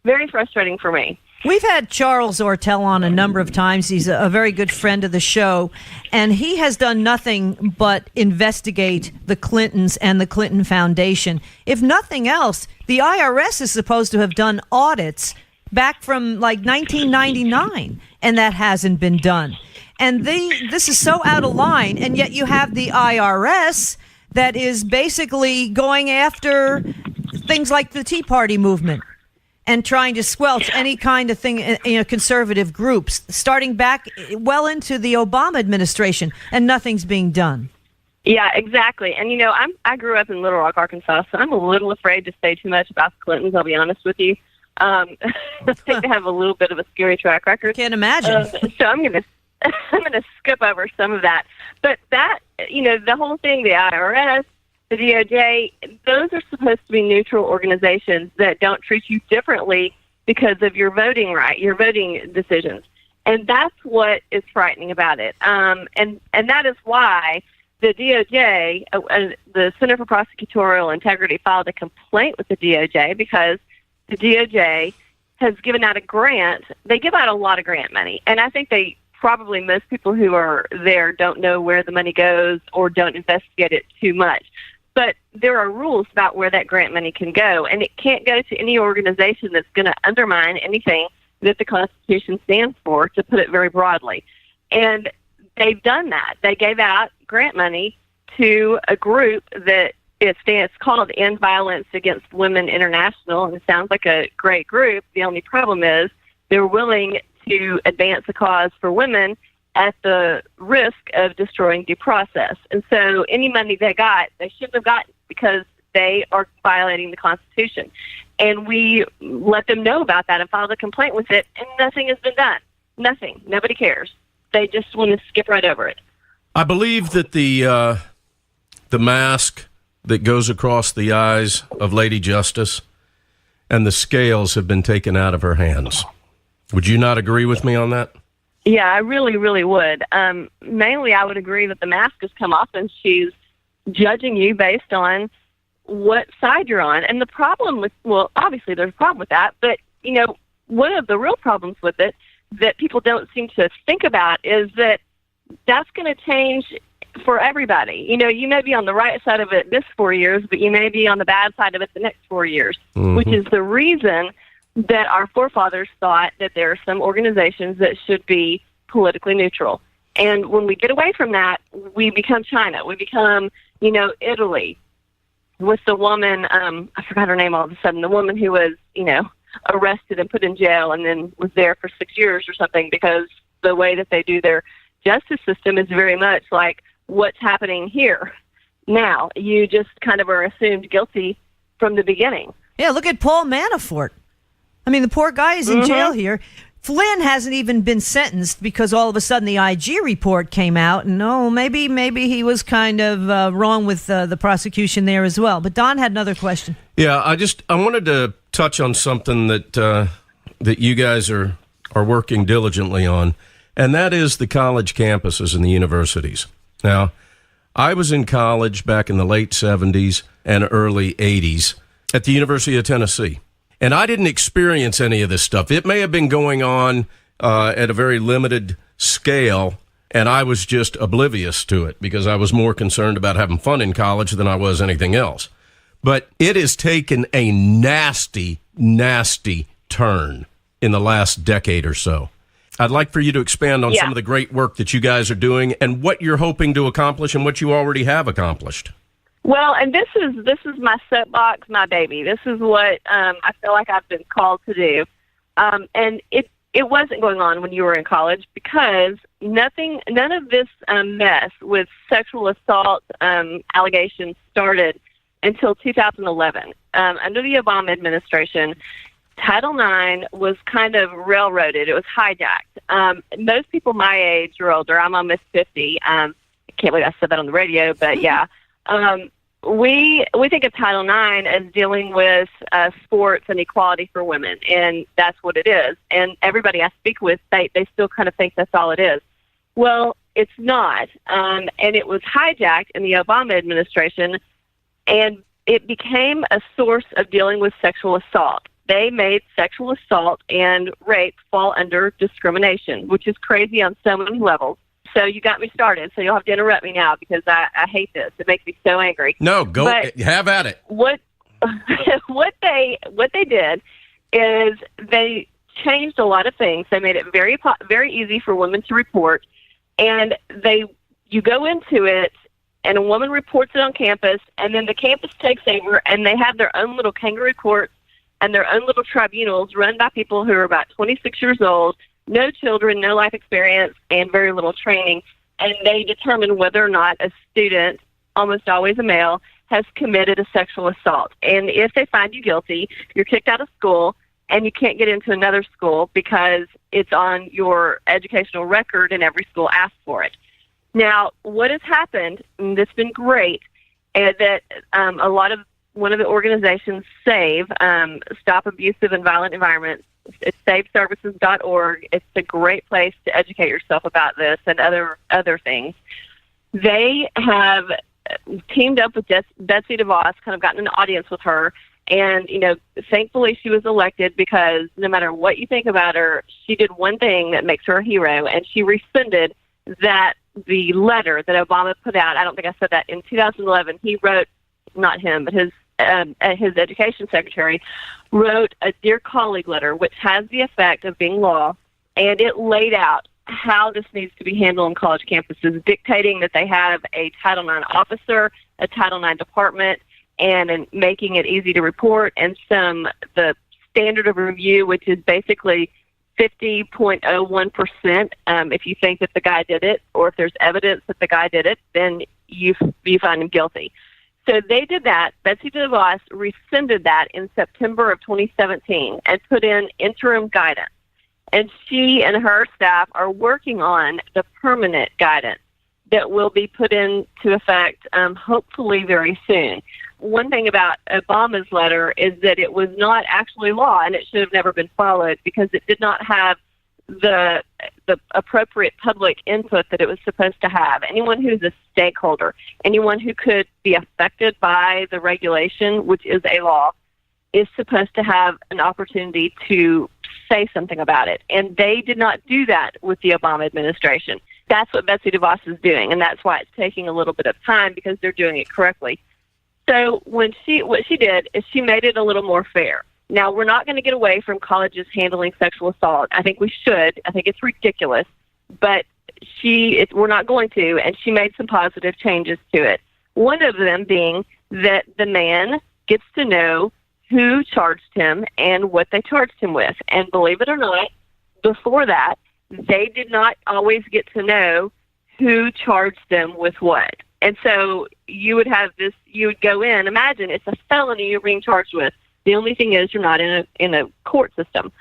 very frustrating for me. We've had Charles Ortel on a number of times. He's a very good friend of the show, and he has done nothing but investigate the Clintons and the Clinton Foundation. If nothing else, the IRS is supposed to have done audits back from like 1999, and that hasn't been done. And this is so out of line, and yet you have the IRS that is basically going after things like the Tea Party movement and trying to squelch any kind of thing, conservative groups, starting back well into the Obama administration, and nothing's being done. Yeah, exactly. And, I grew up in Little Rock, Arkansas, so I'm a little afraid to say too much about the Clintons, I'll be honest with you. I think they have a little bit of a scary track record. Can't imagine. So I'm going to skip over some of that. But that, the whole thing, the IRS, the DOJ, those are supposed to be neutral organizations that don't treat you differently because of your voting right, your voting decisions. And that's what is frightening about it. And that is why the DOJ, the Center for Prosecutorial Integrity, filed a complaint with the DOJ because the DOJ has given out a grant. They give out a lot of grant money, and I think probably most people who are there don't know where the money goes or don't investigate it too much. But there are rules about where that grant money can go, and it can't go to any organization that's going to undermine anything that the Constitution stands for, to put it very broadly. And they've done that. They gave out grant money to a group that it's called End Violence Against Women International, and it sounds like a great group. The only problem is they're willing to advance a cause for women at the risk of destroying due process. And so any money they got, they shouldn't have gotten, because they are violating the Constitution. And we let them know about that and filed a complaint with it, and nothing has been done. Nothing. Nobody cares. They just want to skip right over it. I believe that the mask that goes across the eyes of Lady Justice and the scales have been taken out of her hands. Would you not agree with me on that? Yeah, I really, really would. Mainly, I would agree that the mask has come off and she's judging you based on what side you're on. And the problem with, well, obviously there's a problem with that, but, you know, one of the real problems with it that people don't seem to think about is that that's going to change for everybody. You know, you may be on the right side of it this 4 years, but you may be on the bad side of it the next 4 years, which is the reason that our forefathers thought that there are some organizations that should be politically neutral. And when we get away from that, we become China. We become, you know, Italy, with the woman, I forgot her name all of a sudden, the woman who was, you know, arrested and put in jail and then was there for 6 years or something, because the way that they do their justice system is very much like what's happening here now. You just kind of are assumed guilty from the beginning. Yeah, look at Paul Manafort. I mean, the poor guy is in jail here. Flynn hasn't even been sentenced because all of a sudden the IG report came out, and maybe he was kind of wrong with the prosecution there as well. But Don had another question. Yeah, I wanted to touch on something that you guys are working diligently on, and that is the college campuses and the universities. Now, I was in college back in the late 70s and early 80s at the University of Tennessee. And I didn't experience any of this stuff. It may have been going on at a very limited scale, and I was just oblivious to it because I was more concerned about having fun in college than I was anything else. But it has taken a nasty, nasty turn in the last decade or so. I'd like for you to expand on some of the great work that you guys are doing and what you're hoping to accomplish and what you already have accomplished. Well, and this is my soapbox, my baby. This is what I feel like I've been called to do. And it wasn't going on when you were in college, because none of this mess with sexual assault allegations started until 2011. Under the Obama administration, Title IX was kind of railroaded. It was hijacked. Most people my age or older, I'm almost 50. I can't believe I said that on the radio, but yeah. We think of Title IX as dealing with sports and equality for women, and that's what it is. And everybody I speak with, they still kind of think that's all it is. Well, it's not, and it was hijacked in the Obama administration, and it became a source of dealing with sexual assault. They made sexual assault and rape fall under discrimination, which is crazy on so many levels. So you got me started, so you'll have to interrupt me now because I hate this. It makes me so angry. No, go have at it. What they did is they changed a lot of things. They made it very easy for women to report, and you go into it, and a woman reports it on campus, and then the campus takes over, and they have their own little kangaroo courts and their own little tribunals run by people who are about 26 years old, no children, no life experience, and very little training. And they determine whether or not a student, almost always a male, has committed a sexual assault. And if they find you guilty, you're kicked out of school, and you can't get into another school because it's on your educational record and every school asks for it. Now, what has happened, and that's been great, is that one of the organizations, SAVE, Stop Abusive and Violent Environments, it's saveservices.org. It's a great place to educate yourself about this and other things. They have teamed up with Betsy DeVos, kind of gotten an audience with her. And, thankfully she was elected because no matter what you think about her, she did one thing that makes her a hero, and she rescinded the letter that Obama put out. I don't think I said that. In 2011, he wrote, not him, but his education secretary wrote a Dear Colleague letter, which has the effect of being law, and it laid out how this needs to be handled on college campuses, dictating that they have a Title IX officer, a Title IX department, and making it easy to report, and the standard of review, which is basically 50.01%. If you think that the guy did it, or if there's evidence that the guy did it, then you find him guilty. So they did that. Betsy DeVos rescinded that in September of 2017 and put in interim guidance. And she and her staff are working on the permanent guidance that will be put into effect hopefully very soon. One thing about Obama's letter is that it was not actually law, and it should have never been followed because it did not have the appropriate public input that it was supposed to have. Anyone who's a stakeholder, anyone who could be affected by the regulation, which is a law, is supposed to have an opportunity to say something about it. And they did not do that with the Obama administration. That's what Betsy DeVos is doing, and that's why it's taking a little bit of time because they're doing it correctly. So what she did is she made it a little more fair. Now, we're not going to get away from colleges handling sexual assault. I think we should. I think it's ridiculous. But we're not going to, and she made some positive changes to it. One of them being that the man gets to know who charged him and what they charged him with. And believe it or not, before that, they did not always get to know who charged them with what. And so you would go in, imagine it's a felony you're being charged with. The only thing is you're not in a court system.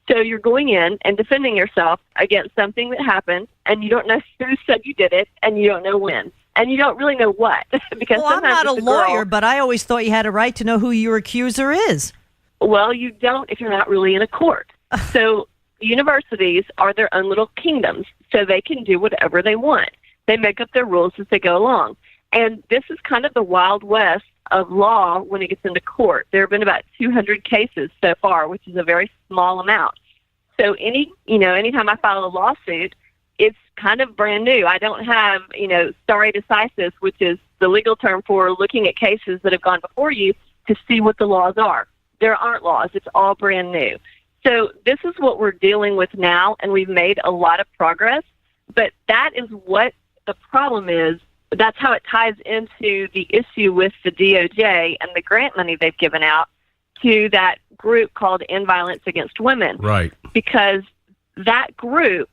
So you're going in and defending yourself against something that happened, and you don't know who said you did it, and you don't know when. And you don't really know what. Because I'm not a lawyer, but I always thought you had a right to know who your accuser is. Well, you don't if you're not really in a court. So universities are their own little kingdoms, so they can do whatever they want. They make up their rules as they go along. And this is kind of the Wild West of law when it gets into court. There have been about 200 cases so far, which is a very small amount. So anytime I file a lawsuit, it's kind of brand new. I don't have, stare decisis, which is the legal term for looking at cases that have gone before you to see what the laws are. There aren't laws. It's all brand new. So this is what we're dealing with now, and we've made a lot of progress. But that is what the problem is. That's how it ties into the issue with the DOJ and the grant money they've given out to that group called End Violence Against Women. Right. Because that group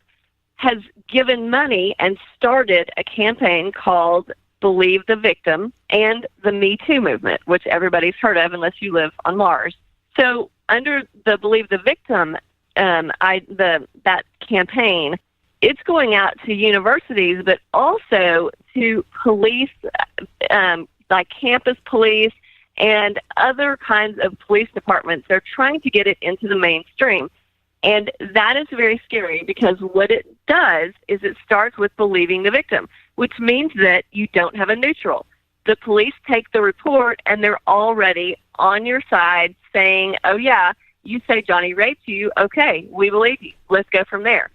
has given money and started a campaign called Believe the Victim and the Me Too movement, which everybody's heard of unless you live on Mars. So under the Believe the Victim, that campaign, it's going out to universities, but also to police, like campus police and other kinds of police departments. They're trying to get it into the mainstream. And that is very scary because what it does is it starts with believing the victim, which means that you don't have a neutral. The police take the report and they're already on your side saying, oh, yeah, you say Johnny raped you. Okay, we believe you. Let's go from there.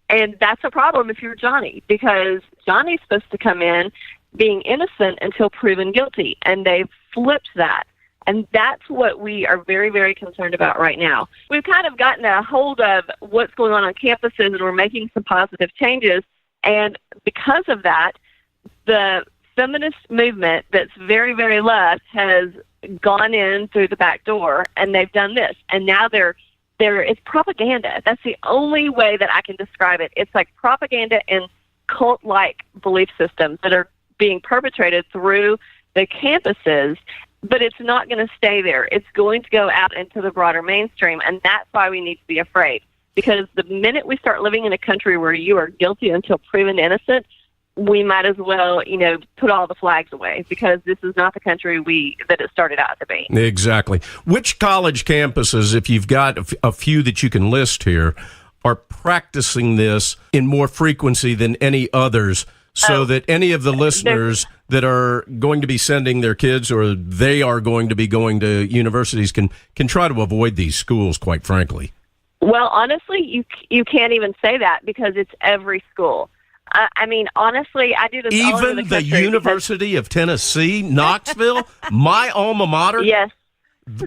And that's a problem if you're Johnny, because Johnny's supposed to come in being innocent until proven guilty, and they've flipped that. And that's what we are very, very concerned about right now. We've kind of gotten a hold of what's going on campuses, and we're making some positive changes. And because of that, the feminist movement that's very, very left has gone in through the back door, and they've done this. And now it's propaganda. That's the only way that I can describe it. It's like propaganda and cult-like belief systems that are being perpetrated through the campuses, but it's not going to stay there. It's going to go out into the broader mainstream, and that's why we need to be afraid. Because the minute we start living in a country where you are guilty until proven innocent, we might as well, put all the flags away, because this is not the country that it started out to be. Exactly. Which college campuses, if you've got a few that you can list here, are practicing this in more frequency than any others so that any of the listeners that are going to be sending their kids or they are going to be going to universities can try to avoid these schools, quite frankly? Well, honestly, you can't even say that because it's every school. I mean, honestly, I do this all over Even the the University of Tennessee, Knoxville, my alma mater? Yes.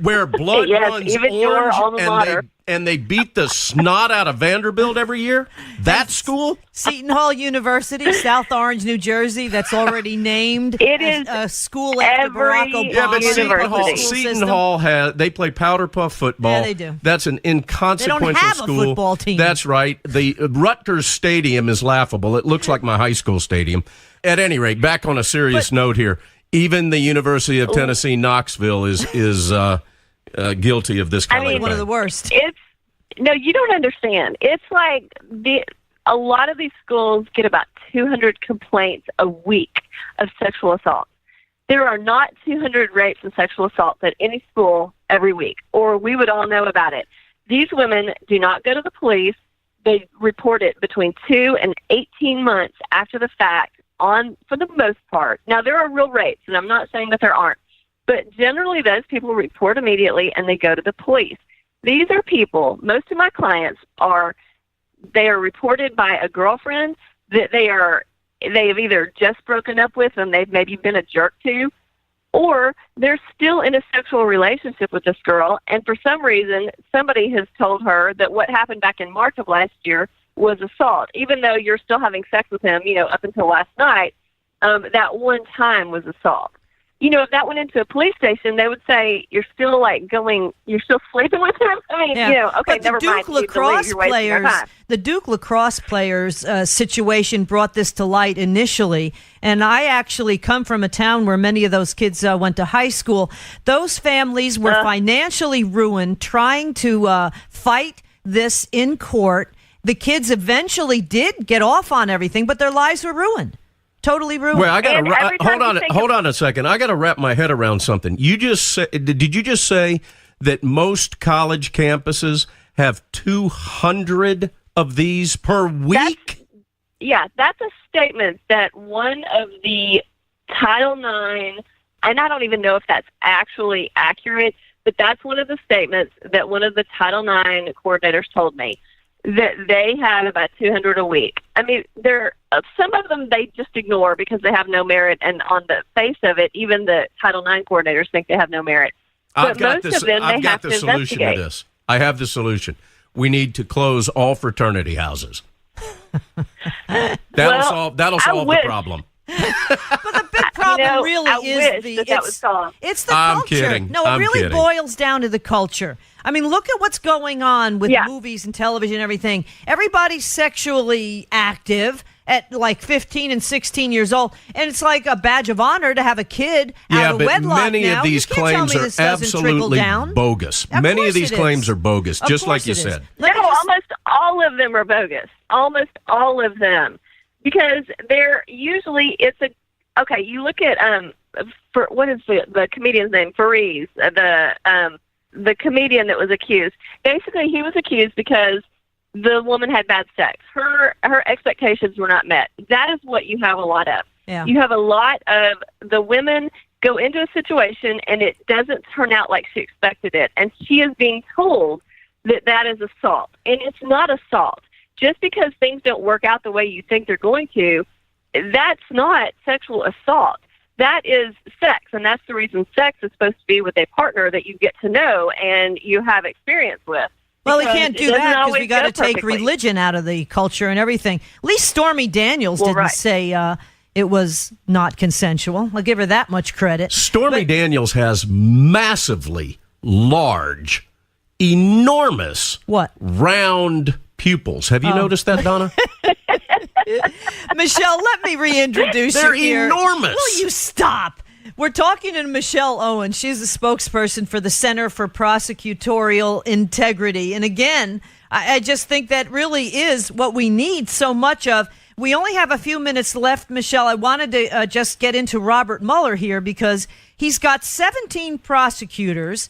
Where blood runs even your alma mater. orange and they beat the snot out of Vanderbilt every year? That school? Seton Hall University, South Orange, New Jersey, that's already named. It is a school after Barack Obama. Yeah, but Seton Hall they play powder puff football. Yeah, they do. That's an inconsequential They don't have school. a football team. That's right. The Rutgers Stadium is laughable. It looks like my high school stadium. At any rate, back on a serious note here, even the University of Tennessee, Knoxville is guilty of this kind of thing. One of the worst. No, you don't understand. It's like a lot of these schools get about 200 complaints a week of sexual assault. There are not 200 rapes and sexual assaults at any school every week, or we would all know about it. These women do not go to the police. They report it between 2 and 18 months after the fact for the most part. Now, there are real rapes, and I'm not saying that there aren't, but generally those people report immediately and they go to the police. These are people, most of my clients they are reported by a girlfriend that they have either just broken up with and they've maybe been a jerk to, or they're still in a sexual relationship with this girl, and for some reason somebody has told her that what happened back in March of last year was assault, even though you're still having sex with him, up until last night. That one time was assault. If that went into a police station, they would say you're still sleeping with him. I mean, okay, but never mind. The Duke lacrosse players situation brought this to light initially, and I actually come from a town where many of those kids went to high school. Those families were financially ruined trying to fight this in court. The kids eventually did get off on everything, but their lives were ruined. Totally ruined. Well, I got to hold on a second. I got to wrap my head around something. Did you just say that most college campuses have 200 of these per week? That's a statement that one of the Title IX, and I don't even know if that's actually accurate, but that's one of the statements that one of the Title IX coordinators told me, that they have about 200 a week. I mean, some of them they just ignore because they have no merit, and on the face of it, even the Title IX coordinators think they have no merit. But most of them, they have to investigate. To this. I have the solution. We need to close all fraternity houses. That'll solve the problem. But the big problem it's the I'm culture. Kidding. No, it really boils down to the culture. I mean, look at what's going on with movies and television and everything. Everybody's sexually active at like 15 and 16 years old, and it's like a badge of honor to have a kid out of wedlock. Many of these claims are absolutely bogus. Many of these claims are bogus, just like you said. Almost all of them are bogus. Almost all of them. Because they're usually, you look at, what is the comedian's name? Fareez, the comedian that was accused. Basically, he was accused because the woman had bad sex. Her expectations were not met. That is what you have a lot of. Yeah. You have a lot of the women go into a situation and it doesn't turn out like she expected it. And she is being told that is assault. And it's not assault. Just because things don't work out the way you think they're going to, that's not sexual assault. That is sex, and that's the reason sex is supposed to be with a partner that you get to know and you have experience with. Well, we can't do that because we got to take religion out of the culture and everything. At least Stormy Daniels didn't say it was not consensual. I'll give her that much credit. Stormy Daniels has massively large, enormous, round pupils. Have you noticed that, Donna? Michelle, let me reintroduce you here. They're enormous. Will you stop? We're talking to Michelle Owens. She's the spokesperson for the Center for Prosecutorial Integrity. And again, I just think that really is what we need so much of. We only have a few minutes left, Michelle. I wanted to just get into Robert Mueller here because he's got 17 prosecutors.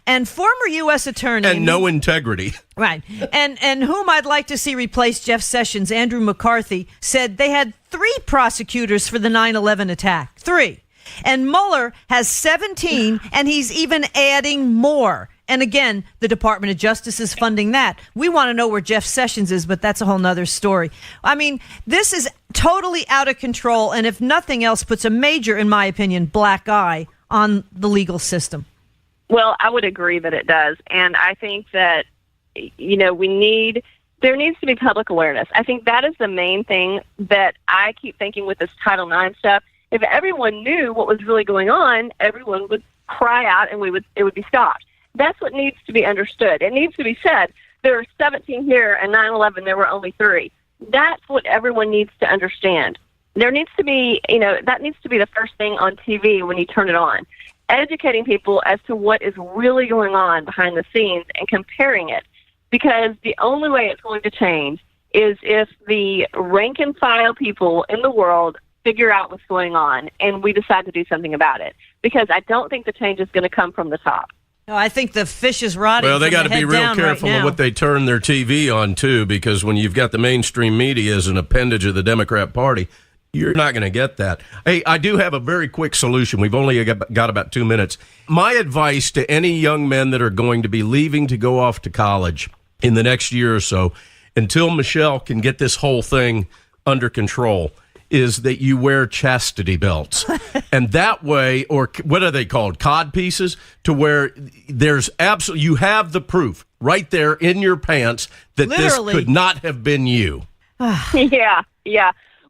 and former U.S. Attorney. And no integrity. Right. And whom I'd like to see replace Jeff Sessions, Andrew McCarthy, said they had 3 prosecutors for the 9/11 attack. 3. And Mueller has 17, and he's even adding more. And again, the Department of Justice is funding that. We want to know where Jeff Sessions is, but that's a whole nother story. I mean, this is totally out of control, and if nothing else, puts a major, in my opinion, black eye on the legal system. Well, I would agree that it does. And I think that, there needs to be public awareness. I think that is the main thing that I keep thinking with this Title IX stuff. If everyone knew what was really going on, everyone would cry out and it would be stopped. That's what needs to be understood. It needs to be said, there are 17 here and 9/11, there were only 3. That's what everyone needs to understand. There needs to be, that needs to be the first thing on TV when you turn it on. Educating people as to what is really going on behind the scenes and comparing it. Because the only way it's going to change is if the rank and file people in the world figure out what's going on and we decide to do something about it. Because I don't think the change is going to come from the top. No, I think the fish is rotting. Well, they got to be real careful right of what they turn their TV on, too, because when you've got the mainstream media as an appendage of the Democrat Party, you're not going to get that. Hey, I do have a very quick solution. We've only got about 2 minutes. My advice to any young men that are going to be leaving to go off to college in the next year or so, until Michelle can get this whole thing under control, is that you wear chastity belts. And that way, or what are they called? Cod pieces, to where there's absolutely, you have the proof right there in your pants that Literally. This could not have been you. Yeah.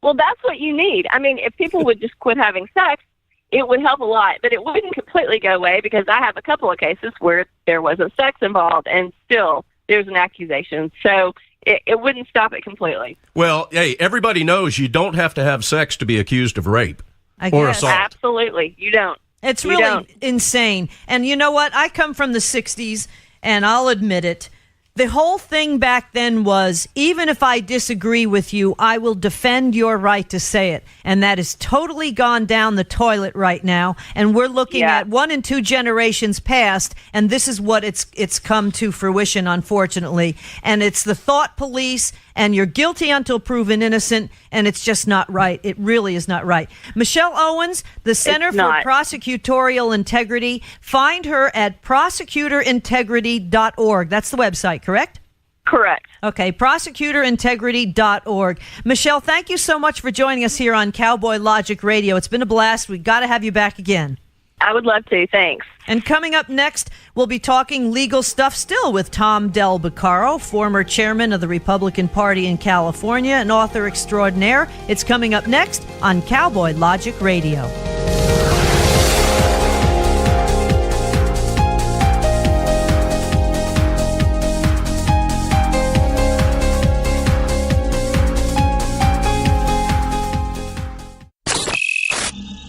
Well, that's what you need. I mean, if people would just quit having sex, it would help a lot, but it wouldn't completely go away because I have a couple of cases where there wasn't sex involved and still there's an accusation. So it wouldn't stop it completely. Well, hey, everybody knows you don't have to have sex to be accused of rape or assault. Absolutely. You don't. It's really insane. And you know what? I come from the 60s, and I'll admit it. The whole thing back then was, even if I disagree with you, I will defend your right to say it. And that is totally gone down the toilet right now. And we're looking at 1 and 2 generations past, and this is what it's come to fruition, unfortunately. And it's the thought police, and you're guilty until proven innocent, and it's just not right. It really is not right. Michelle Owens, the Center for Prosecutorial Integrity. Find her at prosecuterintegrity.org. That's the website, correct? Correct. Okay, prosecuterintegrity.org. Michelle, thank you so much for joining us here on Cowboy Logic Radio. It's been a blast. We've got to have you back again. I would love to. Thanks. And coming up next, we'll be talking legal stuff still with Tom Del Beccaro, former chairman of the Republican Party in California and author extraordinaire. It's coming up next on Cowboy Logic Radio.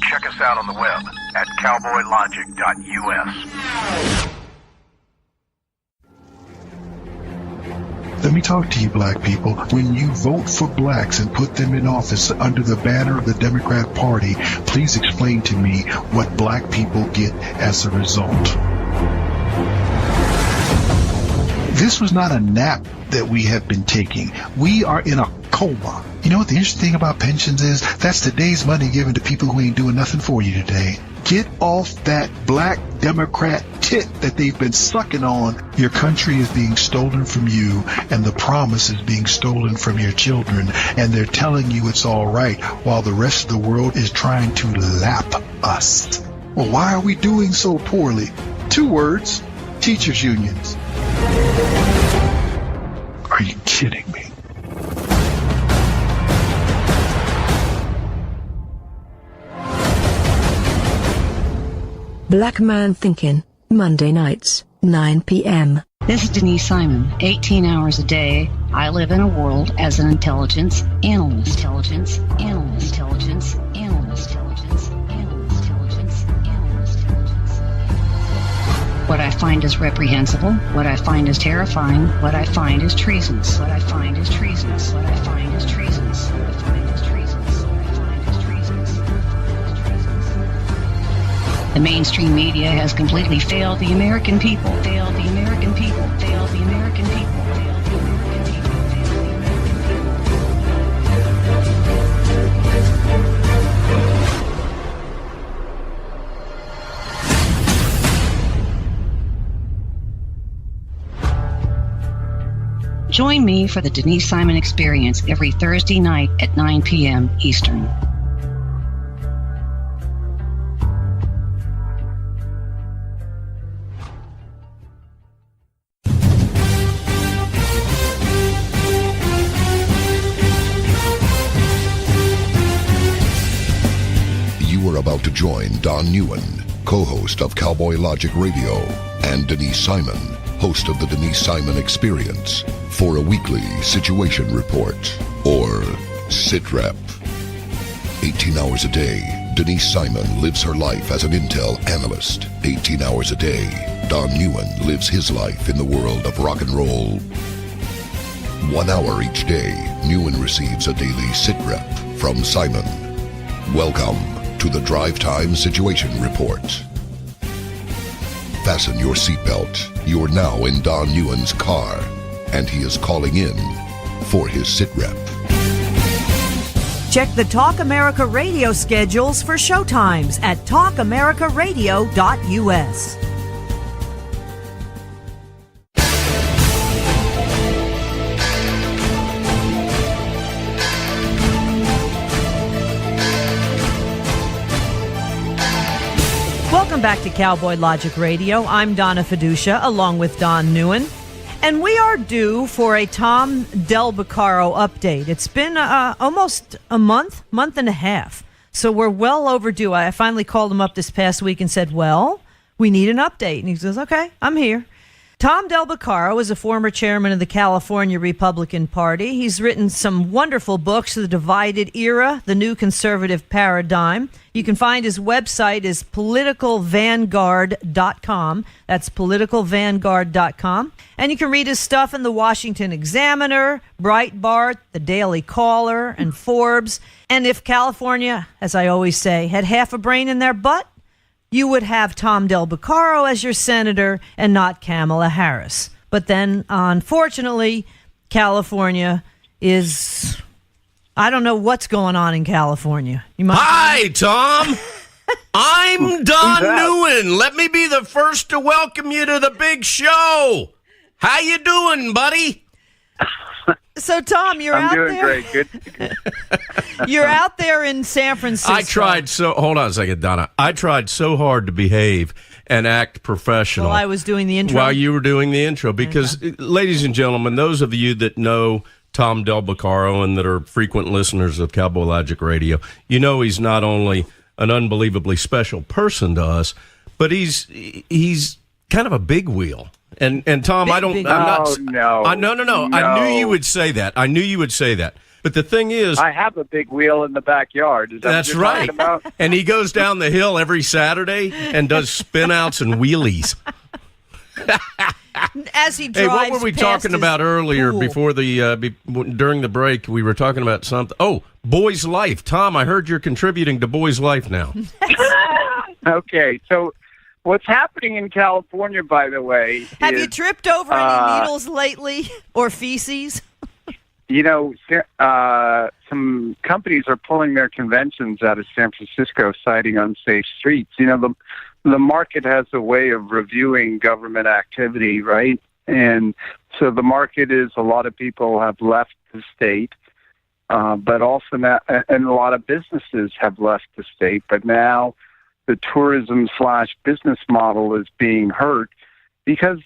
Check us out on the web at cowboylogic.us. Let me talk to you, black people. When you vote for blacks and put them in office under the banner of the Democrat Party, please explain to me what black people get as a result. This was not a nap that we have been taking. We are in a coma. You know what the interesting thing about pensions is? That's today's money given to people who ain't doing nothing for you today. Get off that black Democrat tit that they've been sucking on. Your country is being stolen from you, and the promise is being stolen from your children, and they're telling you it's all right while the rest of the world is trying to lap us. Well, why are we doing so poorly? 2 words: teachers' unions. Are you kidding me? Black Man Thinking, Monday nights, 9 p.m. This is Denise Simon. 18 hours a day, I live in a world as an intelligence analyst. Intelligence analyst. Intelligence analyst. Intelligence analyst. Intelligence analyst. What I find is reprehensible. What I find is terrifying. What I find is treasonous. What I find is treasonous. What I find is treasonous. What I find is treasonous. What I find is treasonous. The mainstream media has completely failed the American people. Failed the American people. Failed the American people. Failed the American people. Join me for the Denise Simon Experience every Thursday night at 9 p.m. Eastern. You are about to join Don NEUEN, co-host of Cowboy Logic Radio, and Denise Simon, host of the Denise Simon Experience, for a weekly situation report, or SITREP. 18 hours a day, Denise Simon lives her life as an intel analyst. 18 hours a day, Don NEUEN lives his life in the world of rock and roll. 1 hour each day, NEUEN receives a daily SITREP from Simon. Welcome to the Drive Time Situation Report. Fasten your seatbelt. You're now in Don NEUEN's car, and he is calling in for his SITREP. Check the Talk America Radio schedules for showtimes at talkamericaradio.us. Welcome back to Cowboy Logic Radio. I'm Donna Fiducia, along with Don NEUEN. And we are due for a Tom Del Beccaro update. It's been almost a month and a half. So we're well overdue. I finally called him up this past week and said, well, we need an update. And he says, okay, I'm here. Tom Del Beccaro is a former chairman of the California Republican Party. He's written some wonderful books, The Divided Era, The New Conservative Paradigm. You can find his website is politicalvanguard.com. That's politicalvanguard.com. And you can read his stuff in the Washington Examiner, Breitbart, the Daily Caller, and Forbes. And if California, as I always say, had half a brain in their butt, you would have Tom Del Beccaro as your senator and not Kamala Harris. But then, unfortunately, California is... I don't know what's going on in California. Hi, Tom. I'm Don NEUEN. Let me be the first to welcome you to the big show. How you doing, buddy? So, Tom, you're out there. I'm doing great. Good. You're out there in San Francisco. Hold on a second, Donna. I tried so hard to behave and act professional. While I was doing the intro. While you were doing the intro. Because, ladies and gentlemen, those of you that know Tom Del Beccaro and that are frequent listeners of Cowboy Logic Radio, you know he's not only an unbelievably special person to us, but he's kind of a big wheel. And Tom, No. I knew you would say that. But the thing is, I have a big wheel in the backyard. Is that that's what you're right. talking about? And he goes down the hill every Saturday and does spin outs and wheelies. As he drives. Hey, what were we talking about earlier pool. before during the break? We were talking about something. Oh, Boy's Life. Tom, I heard you're contributing to Boy's Life now. Okay, so what's happening in California, by the way, Have is, you tripped over any needles lately or feces? you know, some companies are pulling their conventions out of San Francisco, citing unsafe streets. You know, the market has a way of reviewing government activity, right? And so the market is a lot of people have left the state, but also now, and a lot of businesses have left the state, but now the tourism/business model is being hurt because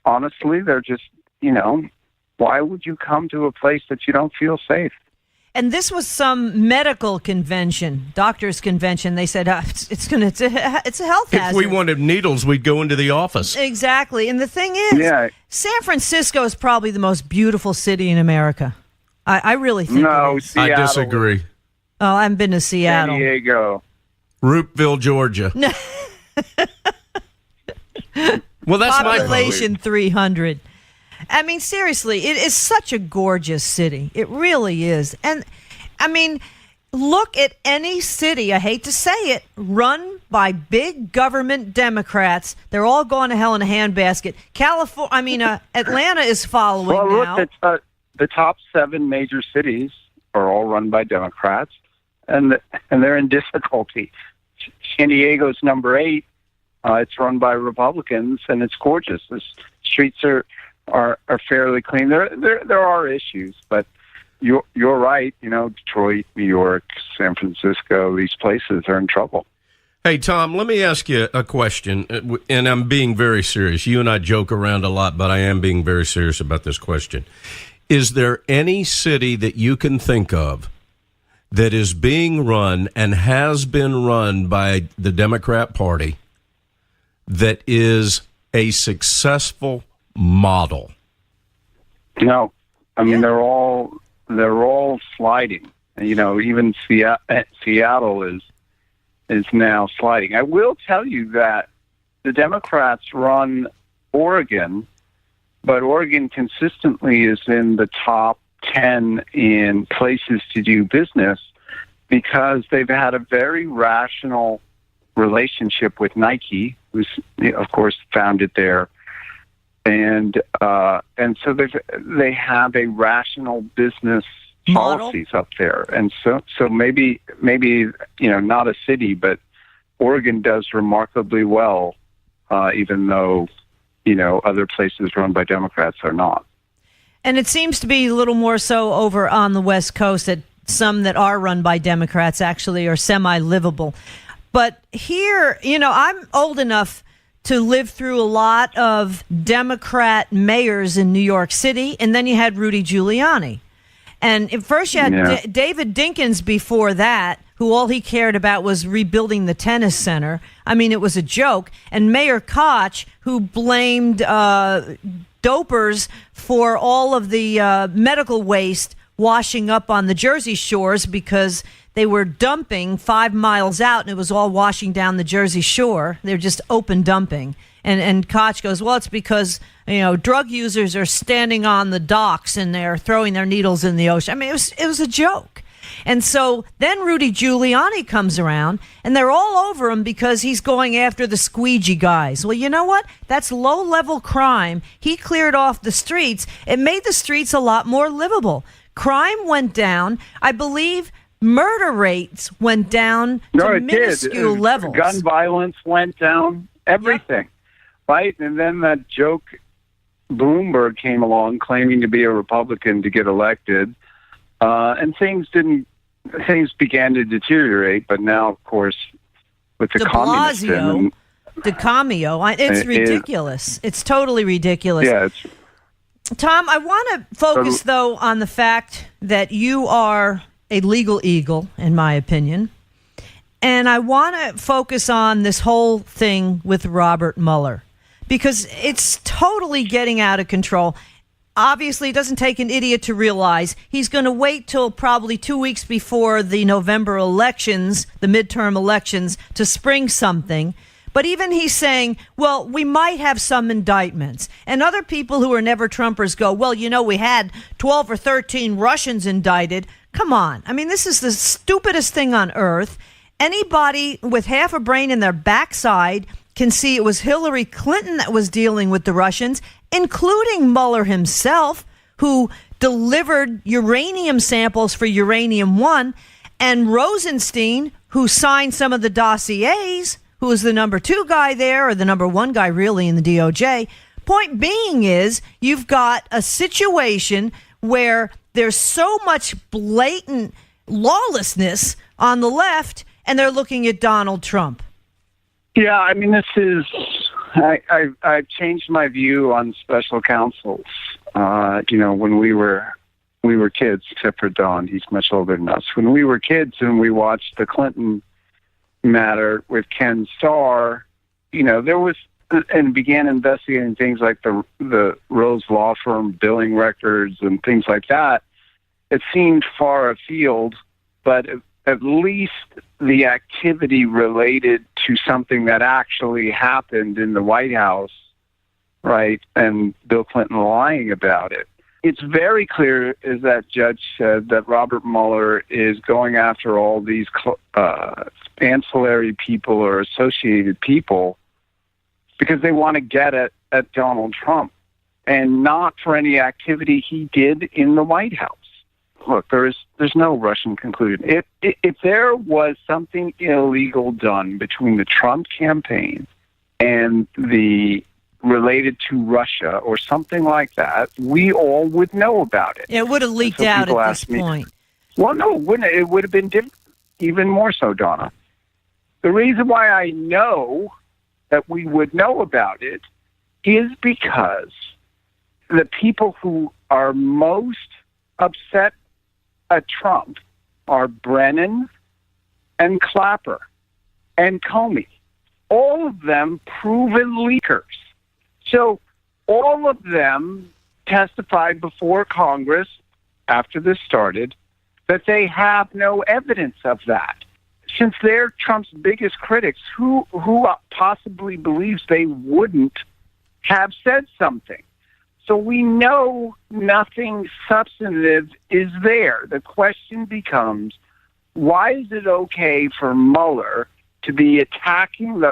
honestly, they're just, you know, why would you come to a place that you don't feel safe? And this was some medical convention, doctor's convention. They said it's a health hazard. If we wanted needles, we'd go into the office. Exactly. And the thing is, San Francisco is probably the most beautiful city in America. I really think it is. I disagree. Oh, I haven't been to Seattle. San Diego. Roopville, Georgia. Well, that's population 300. I mean, seriously, it is such a gorgeous city. It really is. And, I mean, look at any city, I hate to say it, run by big government Democrats. They're all going to hell in a handbasket. Atlanta is following now. Look, the top 7 major cities are all run by Democrats, and they're in difficulty. San Diego's number 8. It's run by Republicans, and it's gorgeous. The streets are fairly clean. There are issues, but you're right. Detroit, New York, San Francisco, these places are in trouble. Hey, Tom, let me ask you a question, and I'm being very serious. You and I joke around a lot, but I am being very serious about this question. Is there any city that you can think of that is being run and has been run by the Democrat Party that is a successful model? No. They're all sliding. Even Seattle is now sliding. I will tell you that the Democrats run Oregon, but Oregon consistently is in the top 10 in places to do business because they've had a very rational relationship with Nike, who's, of course, founded there. And so they have a rational business policies up there, and so maybe not a city, but Oregon does remarkably well, even though other places run by Democrats are not. And it seems to be a little more so over on the West Coast, that some that are run by Democrats actually are semi-livable. But here, I'm old enough to live through a lot of Democrat mayors in New York City, and then you had Rudy Giuliani. And at first you had David Dinkins before that, who all he cared about was rebuilding the tennis center. It was a joke. And Mayor Koch, who blamed dopers for all of the medical waste washing up on the Jersey shores because they were dumping 5 miles out, and it was all washing down the Jersey Shore. They're just open dumping. And Koch goes, well, it's because, drug users are standing on the docks and they're throwing their needles in the ocean. It was a joke. And so then Rudy Giuliani comes around, and they're all over him because he's going after the squeegee guys. Well, you know what? That's low-level crime. He cleared off the streets. It made the streets a lot more livable. Crime went down. I believe murder rates went down to minuscule levels. Gun violence went down. Everything. Yep. Right? And then that joke Bloomberg came along claiming to be a Republican to get elected. And things began to deteriorate, but now, of course, with the communist it's ridiculous. It's totally ridiculous. Yeah, Tom, I want to focus, though, on the fact that you are a legal eagle, in my opinion. And I want to focus on this whole thing with Robert Mueller, because it's totally getting out of control. Obviously, it doesn't take an idiot to realize he's going to wait till probably 2 weeks before the November elections, the midterm elections, to spring something. But even he's saying, well, we might have some indictments. And other people who are never Trumpers go, well, we had 12 or 13 Russians indicted. Come on. This is the stupidest thing on earth. Anybody with half a brain in their backside can see it was Hillary Clinton that was dealing with the Russians, including Mueller himself, who delivered uranium samples for Uranium One, and Rosenstein, who signed some of the dossiers, who was the number 2 guy there, or the number 1 guy really in the DOJ. Point being is, you've got a situation where there's so much blatant lawlessness on the left, and they're looking at Donald Trump. Yeah, this is... I've changed my view on special counsels. When we were kids, except for Don, he's much older than us. When we were kids and we watched the Clinton matter with Ken Starr, there was, and began investigating things like the Rose Law Firm billing records and things like that. It seemed far afield, but at least the activity related to something that actually happened in the White House, right, and Bill Clinton lying about it. it's very clear, as that judge said, that Robert Mueller is going after all these ancillary people or associated people because they want to get at Donald Trump, and not for any activity he did in the White House. Look, there's no Russian collusion. If there was something illegal done between the Trump campaign and the related to Russia or something like that, we all would know about it. It would have leaked out at this point. Well, no, it wouldn't. It would have been even more so, Donna. The reason why I know that we would know about it is because the people who are most upset at Trump are Brennan and Clapper and Comey. All of them proven leakers. So all of them testified before Congress after this started that they have no evidence of that. Since they're Trump's biggest critics, who possibly believes they wouldn't have said something? So we know nothing substantive is there. The question becomes, why is it okay for Mueller to be attacking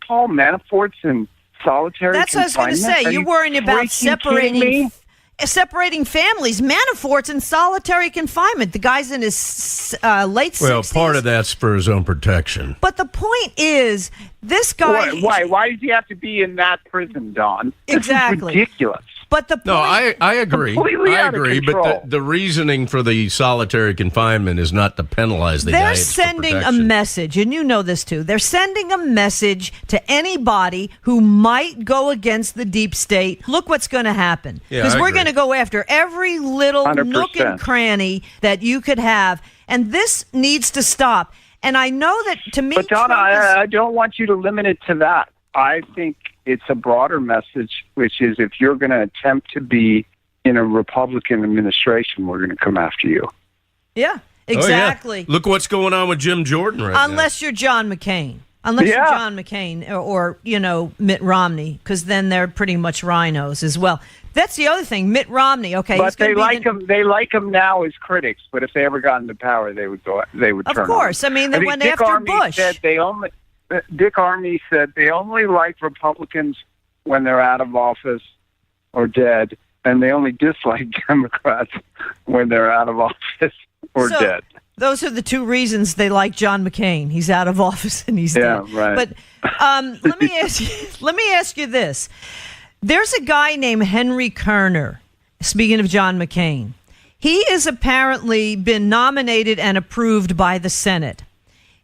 Paul Manafort's in solitary confinement? That's what I was going to say. You're worrying about separating families. Manafort's in solitary confinement. The guy's in his late 60s. Well, part of that's for his own protection. But the point is, this guy... Why does he have to be in that prison, Don? Exactly. This is ridiculous. But the point... No, I agree. Completely I out of agree, control. but the reasoning for the solitary confinement is not to penalize the guy. They're it's for sending a protection. message, and you know this too. They're sending a message to anybody who might go against the deep state. Look what's going to happen. Yeah, Because I we're agree. going to go after every little 100%. nook and cranny that you could have. And this needs to stop. And I know that, to me, But Donna, Trump is- I don't want you to limit it to that. I think it's a broader message, which is if you're going to attempt to be in a Republican administration, we're going to come after you. Yeah, exactly. Oh, yeah. Look what's going on with Jim Jordan right now. Unless you're John McCain. Unless you're John McCain or Mitt Romney, because then they're pretty much rhinos as well. That's the other thing. Mitt Romney, okay. But they like him. They like him now as critics. But if they ever got into power, they would turn. Of course. On. I mean, they went Dick after Armey Bush. Said Dick Armey said they only like Republicans when they're out of office or dead, and they only dislike Democrats when they're out of office or dead. Those are the two reasons they like John McCain. He's out of office and he's dead. Right. But let me ask you this. There's a guy named Henry Kerner, speaking of John McCain. He has apparently been nominated and approved by the Senate.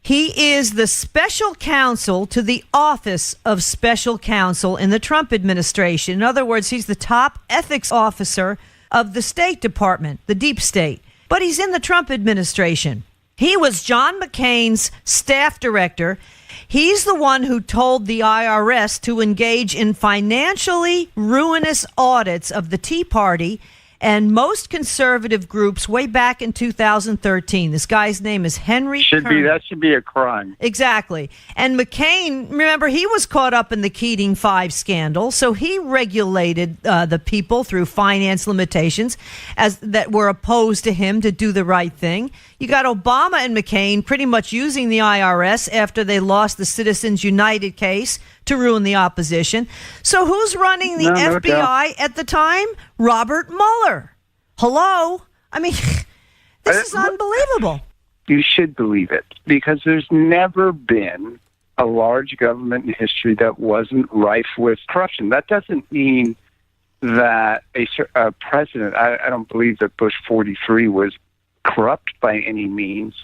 He is the special counsel to the Office of Special Counsel in the Trump administration. In other words, he's the top ethics officer of the State Department, the deep state. But he's in the Trump administration. He was John McCain's staff director. He's the one who told the IRS to engage in financially ruinous audits of the Tea Party and most conservative groups way back in 2013. This guy's name is Henry Kerner. That should be a crime. Exactly. And McCain, remember, he was caught up in the Keating 5 scandal, so he regulated the people through finance limitations that were opposed to him to do the right thing. You got Obama and McCain pretty much using the IRS after they lost the Citizens United case to ruin the opposition. So who's running the FBI at the time? Robert Mueller. Hello? I mean, this is unbelievable. You should believe it, because there's never been a large government in history that wasn't rife with corruption. That doesn't mean that a president, I don't believe that Bush 43 was corrupt by any means,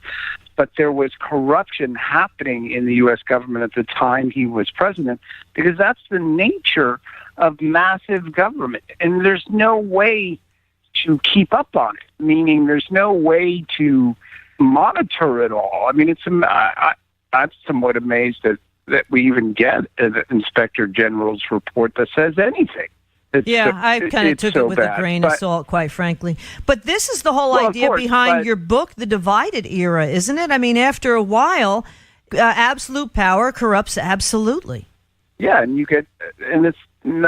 but there was corruption happening in the U.S. government at the time he was president, because that's the nature of massive government. And there's no way to keep up on it, meaning there's no way to monitor it all. I mean, I'm somewhat amazed that we even get an inspector general's report that says anything. I kind of took it with a grain of salt, quite frankly. But this is the whole idea behind your book, The Divided Era, isn't it? I mean, after a while, absolute power corrupts absolutely. Yeah, and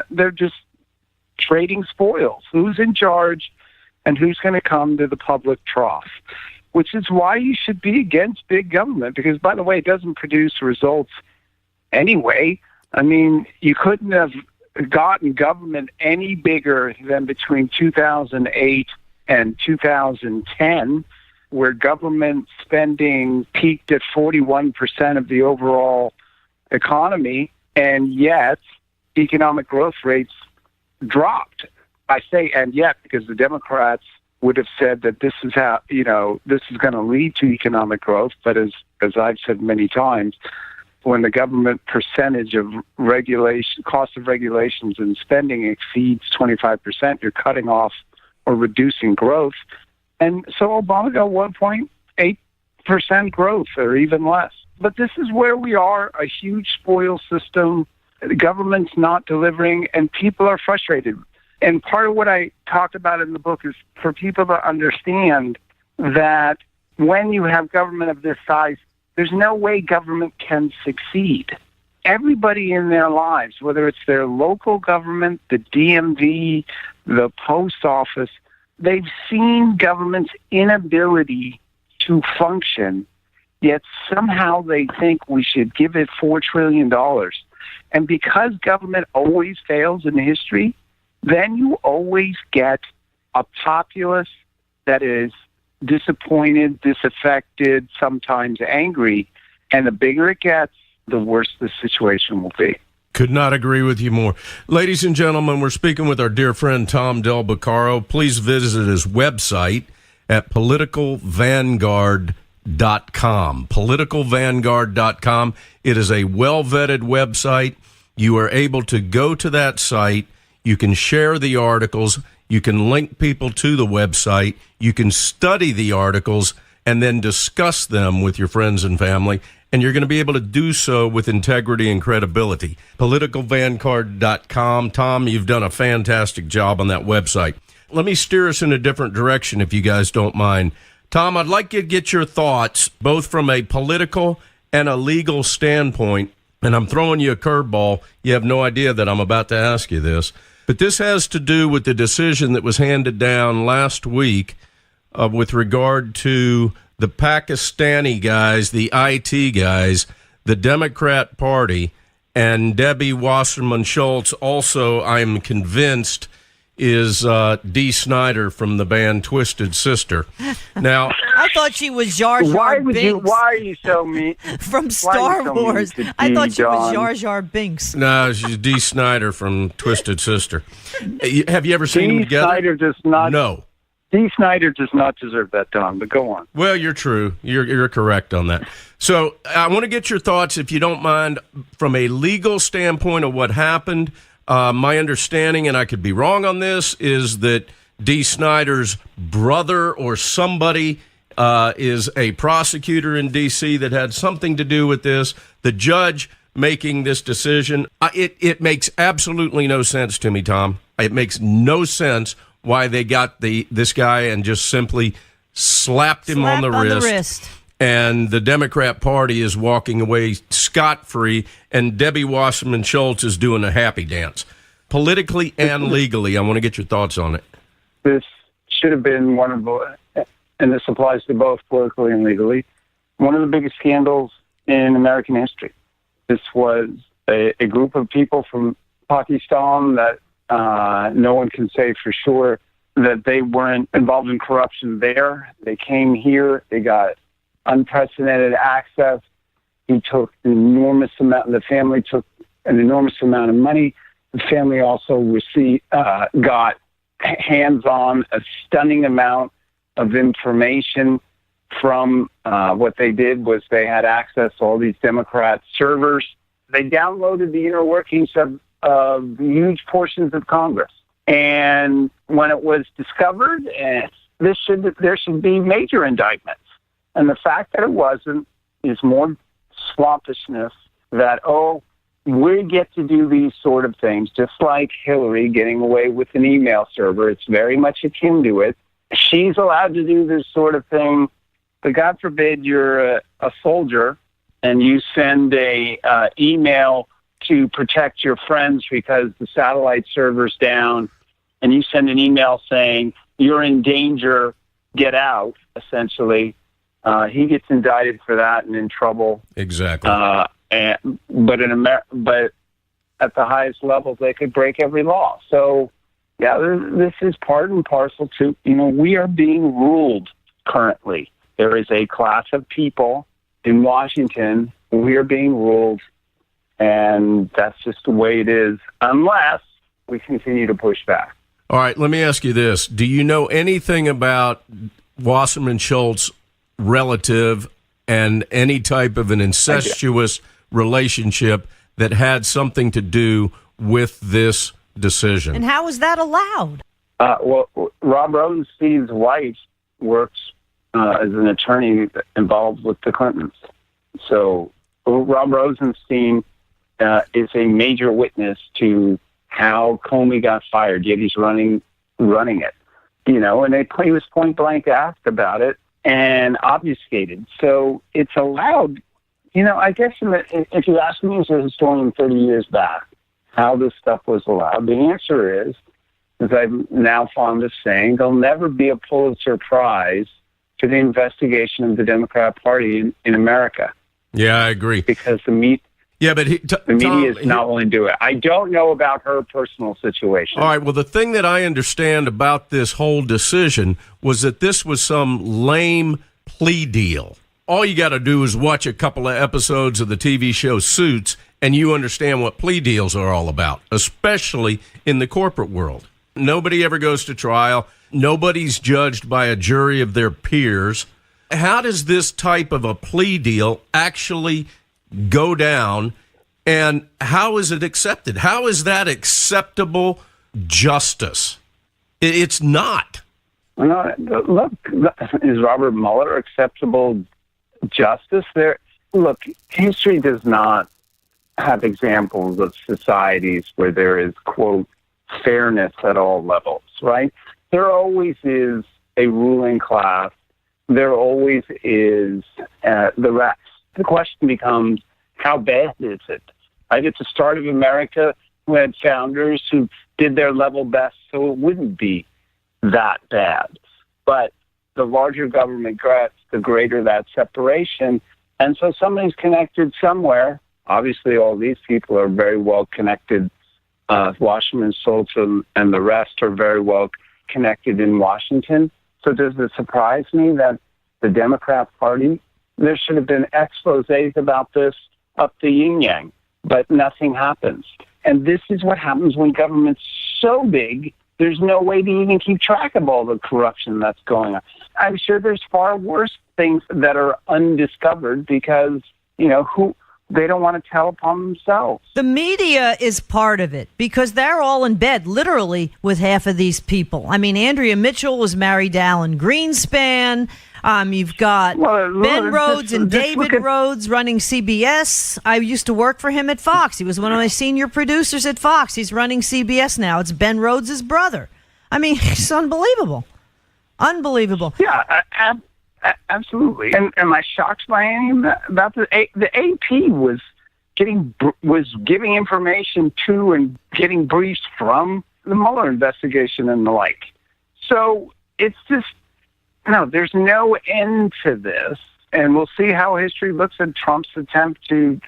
they're just trading spoils. Who's in charge and who's going to come to the public trough, which is why you should be against big government, because, by the way, it doesn't produce results anyway. I mean, you couldn't have gotten government any bigger than between 2008 and 2010, where government spending peaked at 41% of the overall economy, and yet economic growth rates dropped. I say "and yet" because the Democrats would have said that this is how, this is going to lead to economic growth. But as I've said many times, when the government percentage of regulation, cost of regulations and spending exceeds 25%, you're cutting off or reducing growth. And so Obama got 1.8% growth or even less. But this is where we are, a huge spoil system. The government's not delivering, and people are frustrated. And part of what I talked about in the book is for people to understand that when you have government of this size, there's no way government can succeed. Everybody in their lives, whether it's their local government, the DMV, the post office, they've seen government's inability to function, yet somehow they think we should give it $4 trillion. And because government always fails in history, then you always get a populace that is disappointed, disaffected, sometimes angry. And the bigger it gets, the worse the situation will be. Could not agree with you more. Ladies and gentlemen, we're speaking with our dear friend Tom Del Beccaro. Please visit his website at politicalvanguard.com. Politicalvanguard.com. It is a well-vetted website. You are able to go to that site. You can share the articles. You can link people to the website. You can study the articles and then discuss them with your friends and family. And you're going to be able to do so with integrity and credibility. Politicalvanguard.com. Tom, you've done a fantastic job on that website. Let me steer us in a different direction, if you guys don't mind. Tom, I'd like you to get your thoughts, both from a political and a legal standpoint. And I'm throwing you a curveball. You have no idea that I'm about to ask you this. But this has to do with the decision that was handed down last week with regard to the Pakistani guys, the IT guys, the Democrat Party, and Debbie Wasserman Schultz also, I'm convinced, is Dee Snider from the band Twisted Sister. Now, I thought she was Jar Jar Binks. Why are you so mean? From Star Wars. I thought she was Jar Jar Binks. No, she's Dee Snider from Twisted Sister. Have you ever seen them together? Snider does not. No. Dee Snider does not deserve that, Don, but go on. Well, you're true. You're correct on that. So I want to get your thoughts, if you don't mind, from a legal standpoint of what happened. My understanding, and I could be wrong on this, is that Dee Snider's brother or somebody is a prosecutor in D.C. that had something to do with this. The judge making this decision, it makes absolutely no sense to me, Tom. It makes no sense why they got this guy and just simply slapped him on the wrist. And the Democrat Party is walking away scot-free, and Debbie Wasserman Schultz is doing a happy dance. Politically and legally, I want to get your thoughts on it. This should have been one of the, and this applies to both politically and legally, one of the biggest scandals in American history. This was a group of people from Pakistan that no one can say for sure that they weren't involved in corruption there. They came here, they got unprecedented access. He took an enormous amount, the family took an enormous amount of money. The family also got hands on a stunning amount of information from what they did was they had access to all these Democrat servers. They downloaded the inner workings of huge portions of Congress. And when it was discovered, there should be major indictments. And the fact that it wasn't is more swampishness that, we get to do these sort of things, just like Hillary getting away with an email server. It's very much akin to it. She's allowed to do this sort of thing. But God forbid you're a soldier and you send a email to protect your friends because the satellite server's down and you send an email saying you're in danger, get out, essentially, he gets indicted for that and in trouble. Exactly. But at the highest levels, they could break every law. So, yeah, this is part and parcel to, we are being ruled currently. There is a class of people in Washington. We are being ruled, and that's just the way it is, unless we continue to push back. All right, let me ask you this. Do you know anything about Wasserman Schultz's relative and any type of an incestuous relationship that had something to do with this decision? And how is that allowed? Well, Rob Rosenstein's wife works as an attorney involved with the Clintons. So Rob Rosenstein is a major witness to how Comey got fired, yet he's running it. And he was point blank asked about it and obfuscated. So it's allowed. I guess if you ask me as a historian 30 years back how this stuff was allowed, the answer is, as I'm now fond of saying, there'll never be a Pulitzer Prize for the investigation of the Democrat Party in America. Yeah, I agree. Because the media is not willing to do it. I don't know about her personal situation. All right, well, the thing that I understand about this whole decision was that this was some lame plea deal. All you got to do is watch a couple of episodes of the TV show Suits, and you understand what plea deals are all about, especially in the corporate world. Nobody ever goes to trial. Nobody's judged by a jury of their peers. How does this type of a plea deal actually go down, and how is it accepted? How is that acceptable justice? It's not. No, look, is Robert Mueller acceptable justice? Look, history does not have examples of societies where there is, quote, fairness at all levels, right? There always is a ruling class. There always is the rest. The question becomes, how bad is it? Right? It's the start of America, who had founders who did their level best so it wouldn't be that bad. But the larger government gets, the greater that separation. And so somebody's connected somewhere. Obviously, all these people are very well connected. Wasserman Schultz and the rest are very well connected in Washington. So does it surprise me that the Democrat Party, there should have been exposés about this up the yin-yang, but nothing happens. And this is what happens when government's so big, there's no way to even keep track of all the corruption that's going on. I'm sure there's far worse things that are undiscovered because, they don't want to tell upon themselves. The media is part of it because they're all in bed, literally, with half of these people. I mean, Andrea Mitchell was married to Alan Greenspan. You've got Ben Rhodes and David Rhodes running CBS. I used to work for him at Fox. He was one of my senior producers at Fox. He's running CBS now. It's Ben Rhodes' brother. I mean, it's unbelievable. Unbelievable. Yeah, absolutely. And am I shocked by any of that? About the AP was giving information to and getting briefs from the Mueller investigation and the like. So it's just, there's no end to this. And we'll see how history looks at Trump's attempt to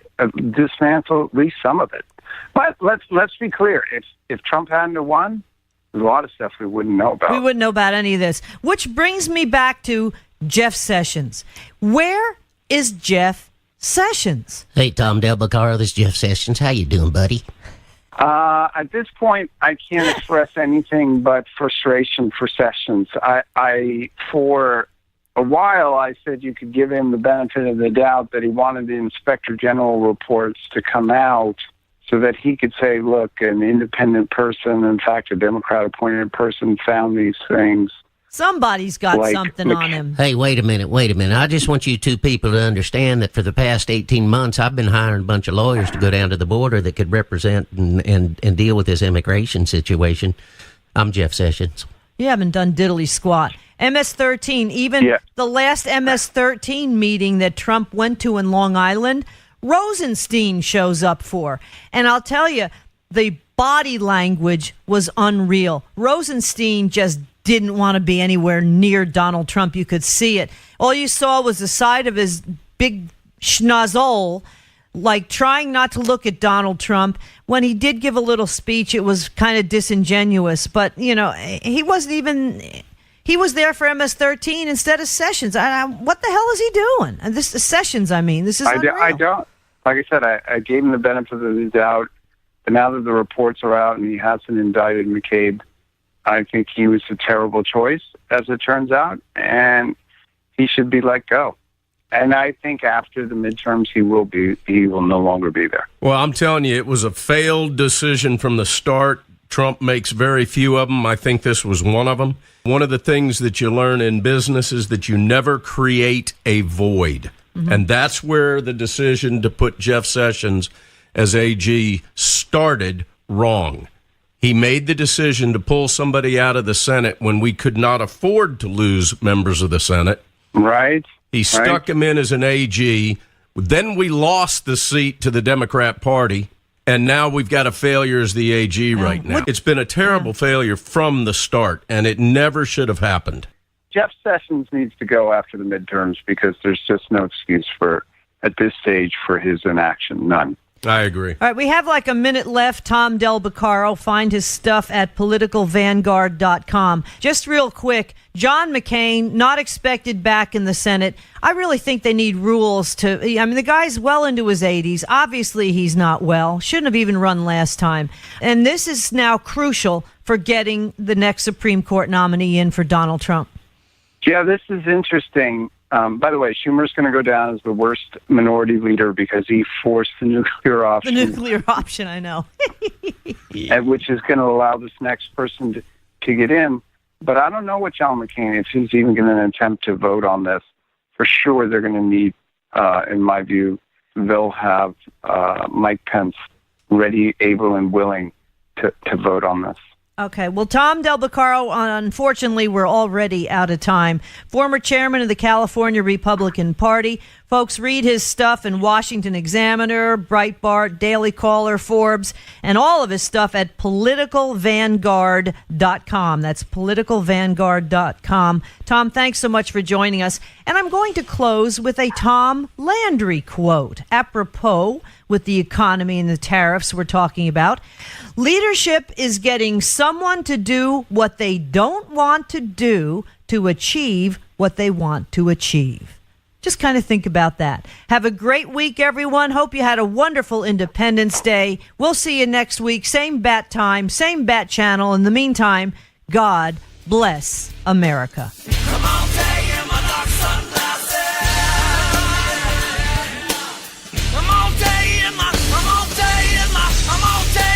dismantle at least some of it. But let's be clear. If Trump hadn't won, there's a lot of stuff we wouldn't know about. We wouldn't know about any of this. Which brings me back to Jeff Sessions. Where is Jeff Sessions? Hey, Tom Del Beccaro, this is Jeff Sessions. How you doing, buddy? At this point, I can't express anything but frustration for Sessions. I for a while, I said you could give him the benefit of the doubt that he wanted the Inspector General reports to come out so that he could say, look, an independent person, in fact, a Democrat-appointed person found these things. Somebody's got something on him. Hey, wait a minute. I just want you two people to understand that for the past 18 months, I've been hiring a bunch of lawyers to go down to the border that could represent and deal with this immigration situation. I'm Jeff Sessions. You haven't done diddly squat. MS-13, even the last MS-13 meeting that Trump went to in Long Island, Rosenstein shows up for. And I'll tell you, the body language was unreal. Rosenstein just didn't want to be anywhere near Donald Trump. You could see it. All you saw was the side of his big schnozzle, like trying not to look at Donald Trump. When he did give a little speech, it was kind of disingenuous. But, he wasn't even... He was there for MS-13 instead of Sessions. What the hell is he doing? And this is Sessions, This is unreal. I don't. Like I said, I gave him the benefit of the doubt. But now that the reports are out and he hasn't indicted McCabe, I think he was a terrible choice, as it turns out, and he should be let go. And I think after the midterms, he will no longer be there. Well, I'm telling you, it was a failed decision from the start. Trump makes very few of them. I think this was one of them. One of the things that you learn in business is that you never create a void. Mm-hmm. And that's where the decision to put Jeff Sessions as AG started wrong. He made the decision to pull somebody out of the Senate when we could not afford to lose members of the Senate. Right. He stuck him in as an AG. Then we lost the seat to the Democrat Party, and now we've got a failure as the AG right now. It's been a terrible failure from the start, and it never should have happened. Jeff Sessions needs to go after the midterms because there's just no excuse at this stage for his inaction. None. I agree. All right, we have like a minute left. Tom Del Beccaro, find his stuff at politicalvanguard.com. Just real quick, John McCain, not expected back in the Senate. I really think they need rules the guy's well into his 80s. Obviously, he's not well. Shouldn't have even run last time. And this is now crucial for getting the next Supreme Court nominee in for Donald Trump. Yeah, this is interesting. By the way, Schumer's going to go down as the worst minority leader because he forced the nuclear option. The nuclear option, I know. Which is going to allow this next person to get in. But I don't know what John McCain, if he's even going to attempt to vote on this. For sure, they're going to need, in my view, they'll have Mike Pence ready, able, and willing to vote on this. Okay. Well, Tom Del Beccaro, unfortunately, we're already out of time. Former chairman of the California Republican Party. Folks, read his stuff in Washington Examiner, Breitbart, Daily Caller, Forbes, and all of his stuff at politicalvanguard.com. That's politicalvanguard.com. Tom, thanks so much for joining us. And I'm going to close with a Tom Landry quote, apropos with the economy and the tariffs we're talking about. Leadership is getting someone to do what they don't want to do to achieve what they want to achieve. Just kind of think about that. Have a great week, everyone. Hope you had a wonderful Independence Day. We'll see you next week. Same bat time, same bat channel. In the meantime, God bless America. Come on, take my dark sunglasses. Come on, take my dark sunglasses. Come on, take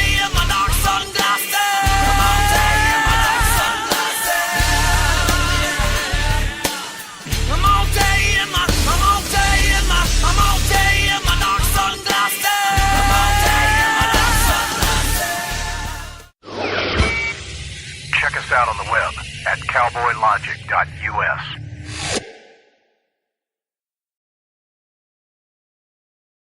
my dark sunglasses. Come on, take my dark sunglasses. Come on, take my dark sunglasses. Check us out on the web at cowboylogic.us.